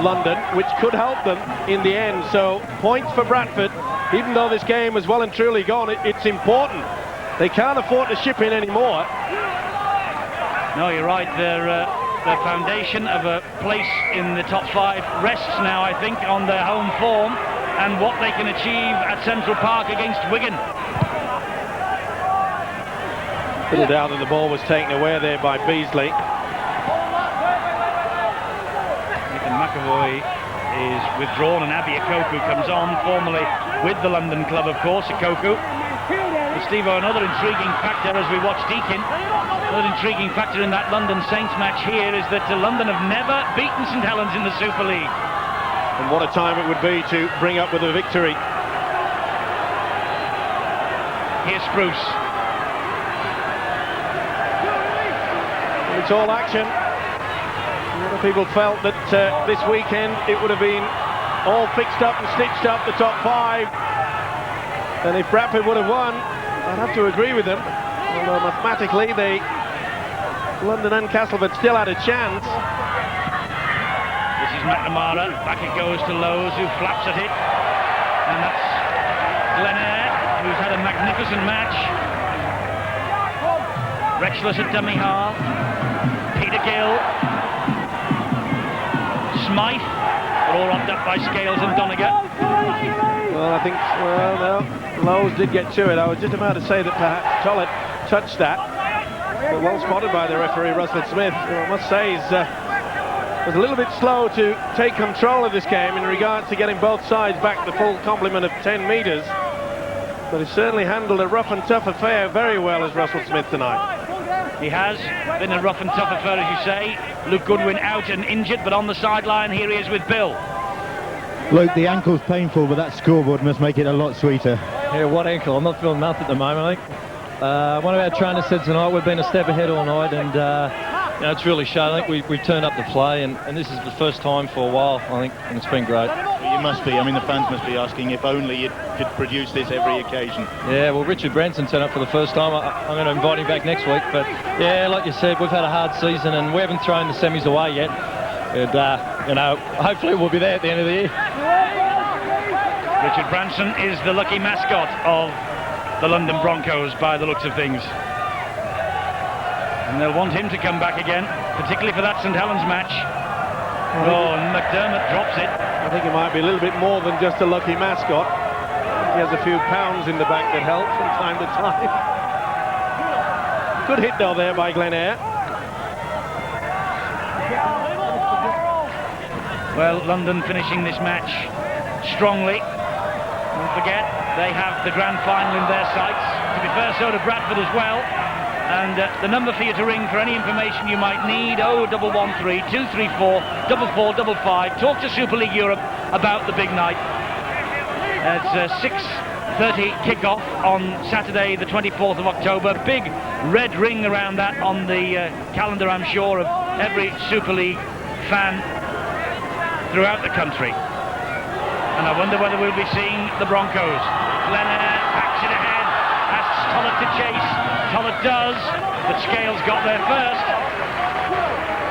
London, which could help them in the end. So points for Bradford. Even though this game is well and truly gone, it's important. They can't afford to ship in anymore. No, you're right. Their foundation of a place in the top 5 rests now, I think, on their home form and what they can achieve at Central Park against Wigan. Little doubt that the ball was taken away there by Beasley. Nathan McAvoy is withdrawn and Abby Okoku comes on, formerly with the London club, of course. Okoku. But Steve-O, another intriguing factor as we watch Deakin, another intriguing factor in that London Saints match here is that London have never beaten St Helens in the Super League. And what a time it would be to bring up with a victory. Here's Spruce. It's all action. A lot of people felt that this weekend it would have been all fixed up and stitched up, the top 5. And if Bradford would have won, I'd have to agree with them. Although mathematically, London and Castleford still had a chance. This is McNamara. Back it goes to Lowe's, who flaps at it. And that's Glenair, who's had a magnificent match. Rexless at dummy half. Peter Gill. Smythe. All wrapped up by Scales and Doniger. Well, I think, no, Lowe's did get to it. I was just about to say that perhaps Tollett touched that. But well spotted by the referee, Russell Smith, who I must say was a little bit slow to take control of this game in regards to getting both sides back the full complement of 10 metres. But he certainly handled a rough and tough affair very well as Russell Smith tonight. He has been a rough and tough affair, as you say. Luke Goodwin out and injured, but on the sideline, here he is with Bill. Luke, the ankle's painful, but that scoreboard must make it a lot sweeter. Yeah, what ankle? I'm not feeling nothing at the moment, I think. One of our trainers said tonight we've been a step ahead all night, and you know, it's really shown. I think we've turned up to play, and this is the first time for a while, I think, and it's been great. You must be. I mean, the fans must be asking if only you could produce this every occasion. Yeah, well, Richard Branson turned up for the first time. I'm going to invite him back next week. But yeah, like you said, we've had a hard season, and we haven't thrown the semis away yet. And you know, hopefully we'll be there at the end of the year. Richard Branson is the lucky mascot of the London Broncos by the looks of things. And they'll want him to come back again, particularly for that St Helens match. Oh, and McDermott drops it. I think it might be a little bit more than just a lucky mascot. He has a few pounds in the bank that help from time to time. Good hit though there by Glenair. Well, London finishing this match strongly. Don't forget, they have the grand final in their sights. To be fair, so do Bradford as well. And the number for you to ring for any information you might need, 0113 234 4455. Talk to Super League Europe about the big night. It's a 6:30 kickoff on Saturday the 24th of October. Big red ring around that on the calendar, I'm sure, of every Super League fan throughout the country. And I wonder whether we'll be seeing the Broncos. Glenair packs it ahead, asks Tollett to chase. Tollett does, but Scales got there first.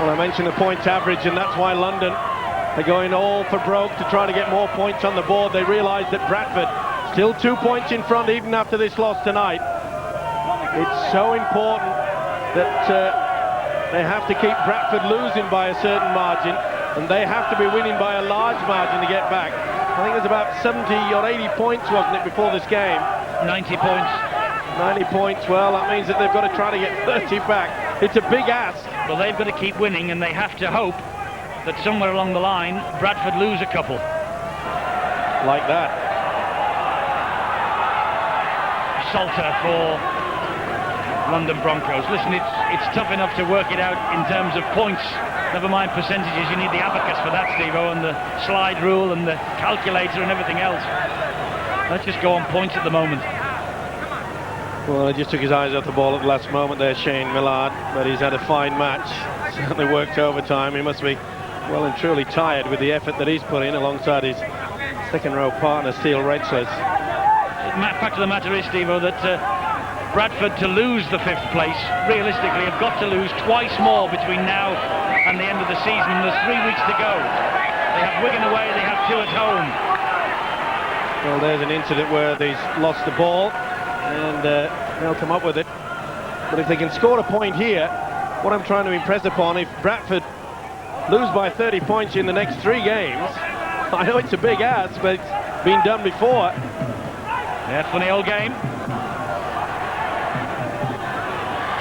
Well, I mentioned the points average, and that's why London are going all for broke to try to get more points on the board. They realise that Bradford still 2 points in front even after this loss tonight. It's so important that they have to keep Bradford losing by a certain margin, and they have to be winning by a large margin to get back. I think there's about 70 or 80 points, wasn't it, before this game? 90 points. 90 points, well, that means that they've got to try to get 30 back. It's a big ask. Well, they've got to keep winning, and they have to hope that somewhere along the line, Bradford lose a couple. Like that. Salter for London Broncos. Listen, it's tough enough to work it out in terms of points. Never mind percentages, you need the abacus for that, Steve-O, and the slide rule and the calculator and everything else. Let's just go on points at the moment. Well, he just took his eyes off the ball at the last moment there, Shane Millard, but he's had a fine match. Certainly worked overtime. He must be well and truly tired with the effort that he's put in alongside his second row partner, Steele Rexless. Fact of the matter is, Steve-O, that Bradford, to lose the 5th place, realistically have got to lose twice more between now and the end of the season, and there's 3 weeks to go. They have Wigan away, they have 2 at home. Well, there's an incident where they've lost the ball, and they'll come up with it. But if they can score a point here, what I'm trying to impress upon, if Bradford lose by 30 points in the next 3 games, I know it's a big ask, but it's been done before. Yeah, funny old game.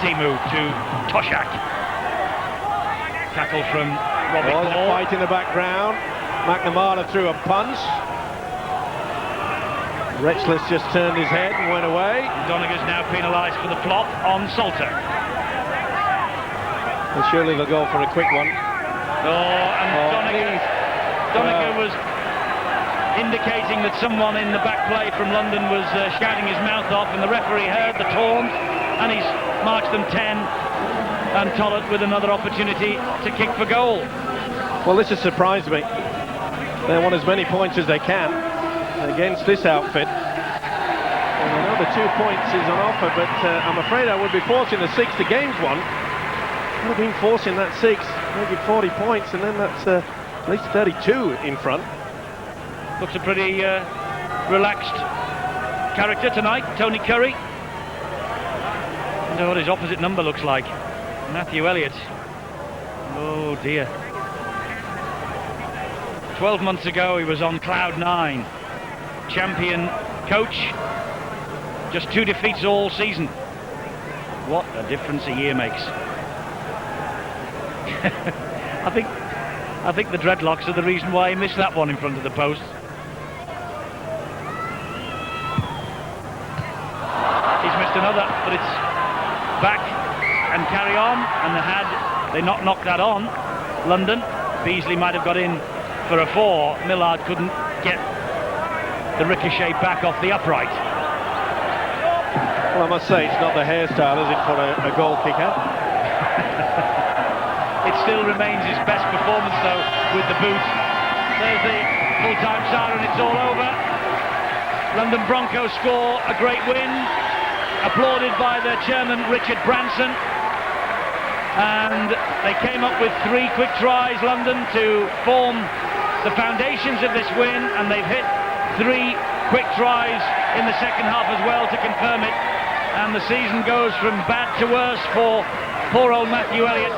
Timu to Toshak. Tackle from Robbie Paul. Paul. Fight in the background. McNamara threw a punch. Rexless just turned his head and went away. Doniger's now penalised for the flop on Salter. And surely they'll go for a quick one. Oh, and Doniger was indicating that someone in the back play from London was shouting his mouth off, and the referee heard the taunt, and he's marched them 10, and Tollett with another opportunity to kick for goal. Well, this has surprised me. They want as many points as they can against this outfit. And I know the 2 points is on offer, but I'm afraid I would be forcing the 6 the game's won. I would have been forcing that 6, make it 40 points, and then that's at least 32 in front. Looks a pretty relaxed character tonight, Tony Curry. I wonder what his opposite number looks like. Matthew Elliott. Oh dear. 12 months ago he was on cloud 9. Champion coach. Just 2 defeats all season. What a difference a year makes. I think the dreadlocks are the reason why he missed that one in front of the post. He's missed another, but it's back and carry on, and had they not knocked that on, London, Beasley might have got in for a 4. Millard couldn't get the ricochet back off the upright. Well, I must say, it's not the hairstyle, is it, for a goal kicker? It still remains his best performance, though, with the boot. There's the full-time siren, it's all over. London Broncos score a great win, applauded by their chairman, Richard Branson. And they came up with 3 quick tries, London, to form the foundations of this win, and they've hit 3 quick tries in the second half as well to confirm it. And the season goes from bad to worse for poor old Matthew Elliott,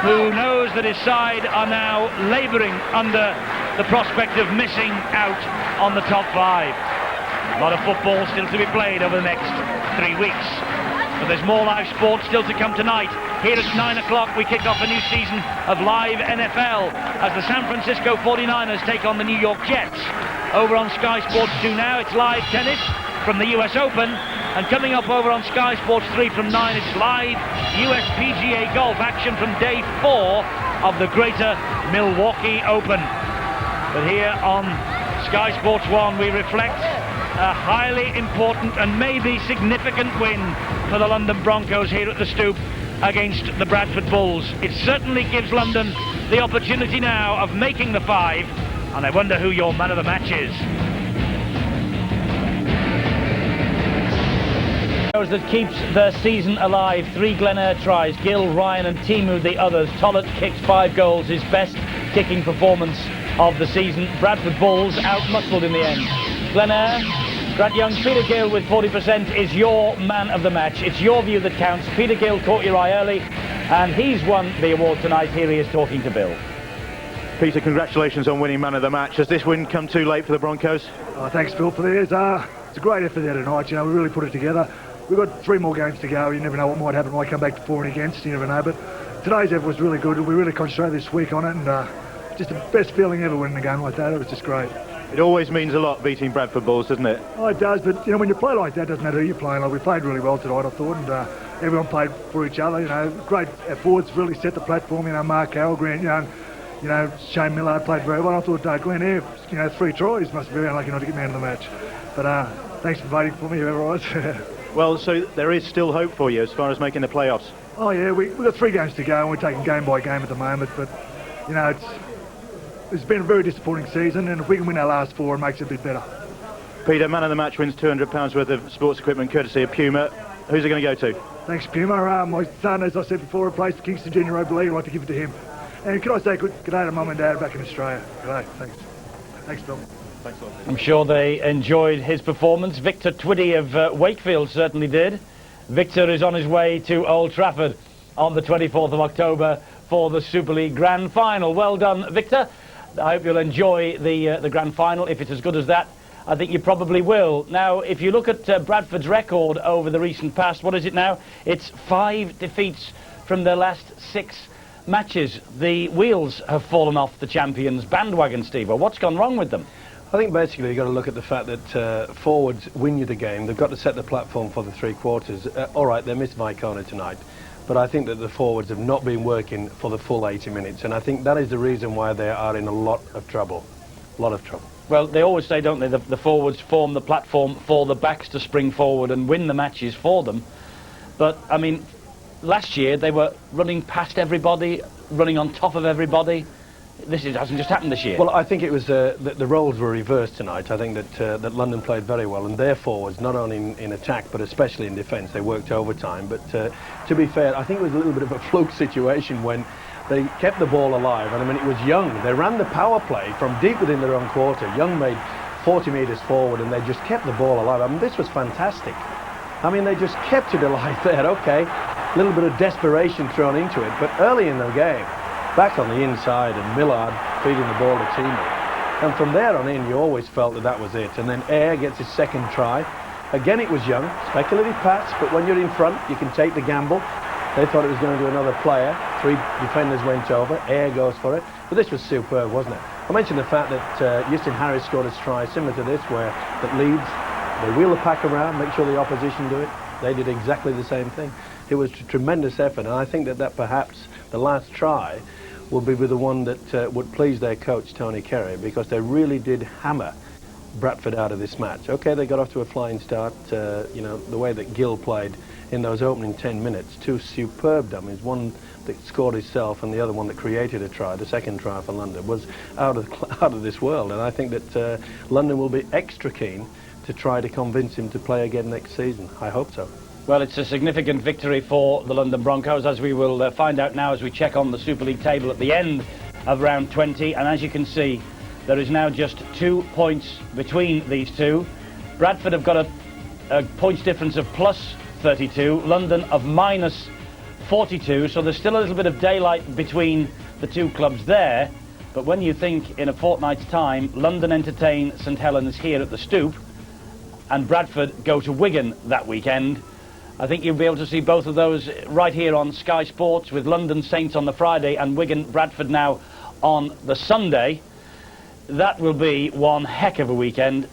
who knows that his side are now labouring under the prospect of missing out on the top 5. A lot of football still to be played over the next 3 weeks. But there's more live sport still to come tonight. Here at 9 o'clock we kick off a new season of live NFL as the San Francisco 49ers take on the New York Jets. Over on Sky Sports 2 now, it's live tennis from the US Open. And coming up over on Sky Sports 3 from 9, it's live US PGA golf action from day 4 of the Greater Milwaukee Open. But here on Sky Sports 1 we reflect a highly important and maybe significant win for the London Broncos here at the Stoop against the Bradford Bulls. It certainly gives London the opportunity now of making the 5, and I wonder who your man of the match is. That keeps their season alive. 3 Glen tries, Gill, Ryan and Timu the others. Tollett kicks 5 goals, his best kicking performance of the season. Bradford Bulls out-muscled in the end. Glen Grant Young, Peter Gill with 40% is your man of the match. It's your view that counts. Peter Gill caught your eye early, and he's won the award tonight. Here he is talking to Bill. Peter, congratulations on winning man of the match. Has this win come too late for the Broncos? Oh, thanks, Phil, for this. It's a great effort there tonight. You know, we really put it together. We've got 3 more games to go. You never know what might happen. Might come back to 4 and against. You never know. But today's effort was really good. We really concentrated this week on it, and just the best feeling ever winning a game like that. It was just great. It always means a lot beating Bradford Bulls, doesn't it? Oh, it does. But you know, when you play like that, it doesn't matter who you're playing. Like we played really well tonight, I thought, and everyone played for each other. You know, great forwards really set the platform. You know, Mark Carroll, Grant Young, you know, Shane Millard played very well. I thought Glenn Eyre, you know, 3 tries. Must be very unlucky not to get man of the match. But thanks for voting for me, whoever it was. Well, so there is still hope for you as far as making the playoffs. Oh yeah, we've got 3 games to go, and we're taking game by game at the moment. But you know, it's been a very disappointing season, and if we can win our last 4, it makes it a bit better. Peter, man of the match wins £200 worth of sports equipment courtesy of Puma. Who's it going to go to? Thanks, Puma. My son, as I said before, plays for Kingston Junior Rugby League. I'd like to give it to him. And can I say good day to Mum and Dad back in Australia? Good day. Thanks. Thanks, Bill. Thanks a lot. I'm sure they enjoyed his performance. Victor Twiddy of Wakefield certainly did. Victor is on his way to Old Trafford on the 24th of October for the Super League Grand Final. Well done, Victor. I hope you'll enjoy the Grand Final. If it's as good as that, I think you probably will. Now, if you look at Bradford's record over the recent past, what is it now? It's 5 defeats from their last 6 matches. The wheels have fallen off the champions' bandwagon, Steve. Well, what's gone wrong with them? I think basically you've got to look at the fact that forwards win you the game. They've got to set the platform for the 3 quarters. All right, they missed Vicona tonight, but I think that the forwards have not been working for the full 80 minutes, and I think that is the reason why they are in a lot of trouble. A lot of trouble. Well, they always say, don't they, the forwards form the platform for the backs to spring forward and win the matches for them. But, I mean, last year they were running past everybody, running on top of everybody. Hasn't just happened this year. Well, I think it was the roles were reversed tonight. I think that London played very well, and their forwards, not only in attack but especially in defence, they worked overtime. But to be fair, I think it was a little bit of a fluke situation when they kept the ball alive. And I mean, it was Young. They ran the power play from deep within their own quarter. Young made 40 metres forward, and they just kept the ball alive. I mean, this was fantastic. I mean, they just kept it alive there. Okay, a little bit of desperation thrown into it, but early in the game, back on the inside, and Millard feeding the ball to teammate. And from there on in, you always felt that was it. And then Ayre gets his second try. Again, it was Young. Speculative pass, but when you're in front, you can take the gamble. They thought it was going to do another player. 3 defenders went over. Ayre goes for it. But this was superb, wasn't it? I mentioned the fact that Justin Harris scored his try, similar to this, where at Leeds, they wheel the pack around, make sure the opposition do it. They did exactly the same thing. It was a tremendous effort, and I think that perhaps the last try will be the one that would please their coach, Tony Kerry, because they really did hammer Bradford out of this match. Okay, they got off to a flying start, you know, the way that Gill played in those opening 10 minutes. 2 superb dummies, one that scored himself and the other one that created a try, the second try for London, was out of this world. And I think that London will be extra keen to try to convince him to play again next season. I hope so. Well, it's a significant victory for the London Broncos, as we will find out now as we check on the Super League table at the end of round 20. And as you can see, there is now just 2 points between these two. Bradford have got a points difference of plus 32, London of minus 42, so there's still a little bit of daylight between the two clubs there. But when you think in a fortnight's time, London entertain St Helens here at the Stoop, and Bradford go to Wigan that weekend, I think you'll be able to see both of those right here on Sky Sports, with London Saints on the Friday and Wigan Bradford now on the Sunday. That will be one heck of a weekend,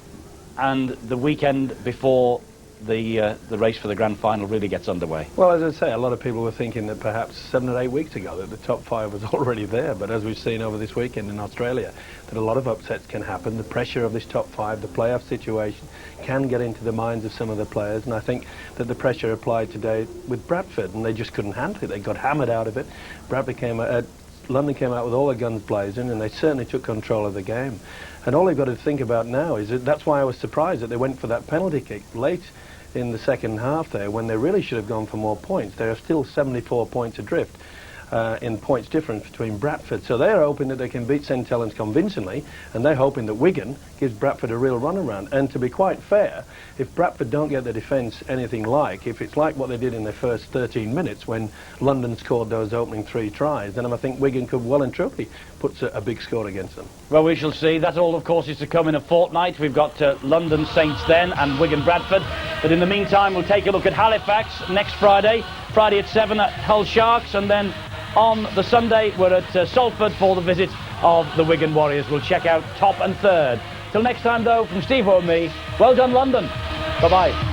and the weekend before the race for the grand final really gets underway. Well, as I say, a lot of people were thinking that perhaps 7 or 8 weeks ago that the top 5 was already there, but as we've seen over this weekend in Australia, that a lot of upsets can happen. The pressure of this top 5, the playoff situation, can get into the minds of some of the players, and I think that the pressure applied today with Bradford, and they just couldn't handle it. They got hammered out of it. London came out with all their guns blazing, and they certainly took control of the game. And all they've got to think about now is that's why I was surprised that they went for that penalty kick late in the second half there, when they really should have gone for more points. They are still 74 points adrift in points difference between Bradford. So they're hoping that they can beat St Helens convincingly, and they're hoping that Wigan gives Bradford a real runaround. And to be quite fair, if Bradford don't get their defence anything like, if it's like what they did in their first 13 minutes when London scored those opening 3 tries, then I think Wigan could well and truly put a big score against them. Well, we shall see. That all, of course, is to come in a fortnight. We've got London Saints then and Wigan Bradford. But in the meantime, we'll take a look at Halifax next Friday at 7 at Hull Sharks, and then on the Sunday we're at Salford for the visit of the Wigan Warriors. We'll check out top and third. Till next time, though, from Steve and me, well done, London. Bye-bye.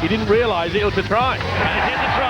He didn't realise it was a try. And it is a try.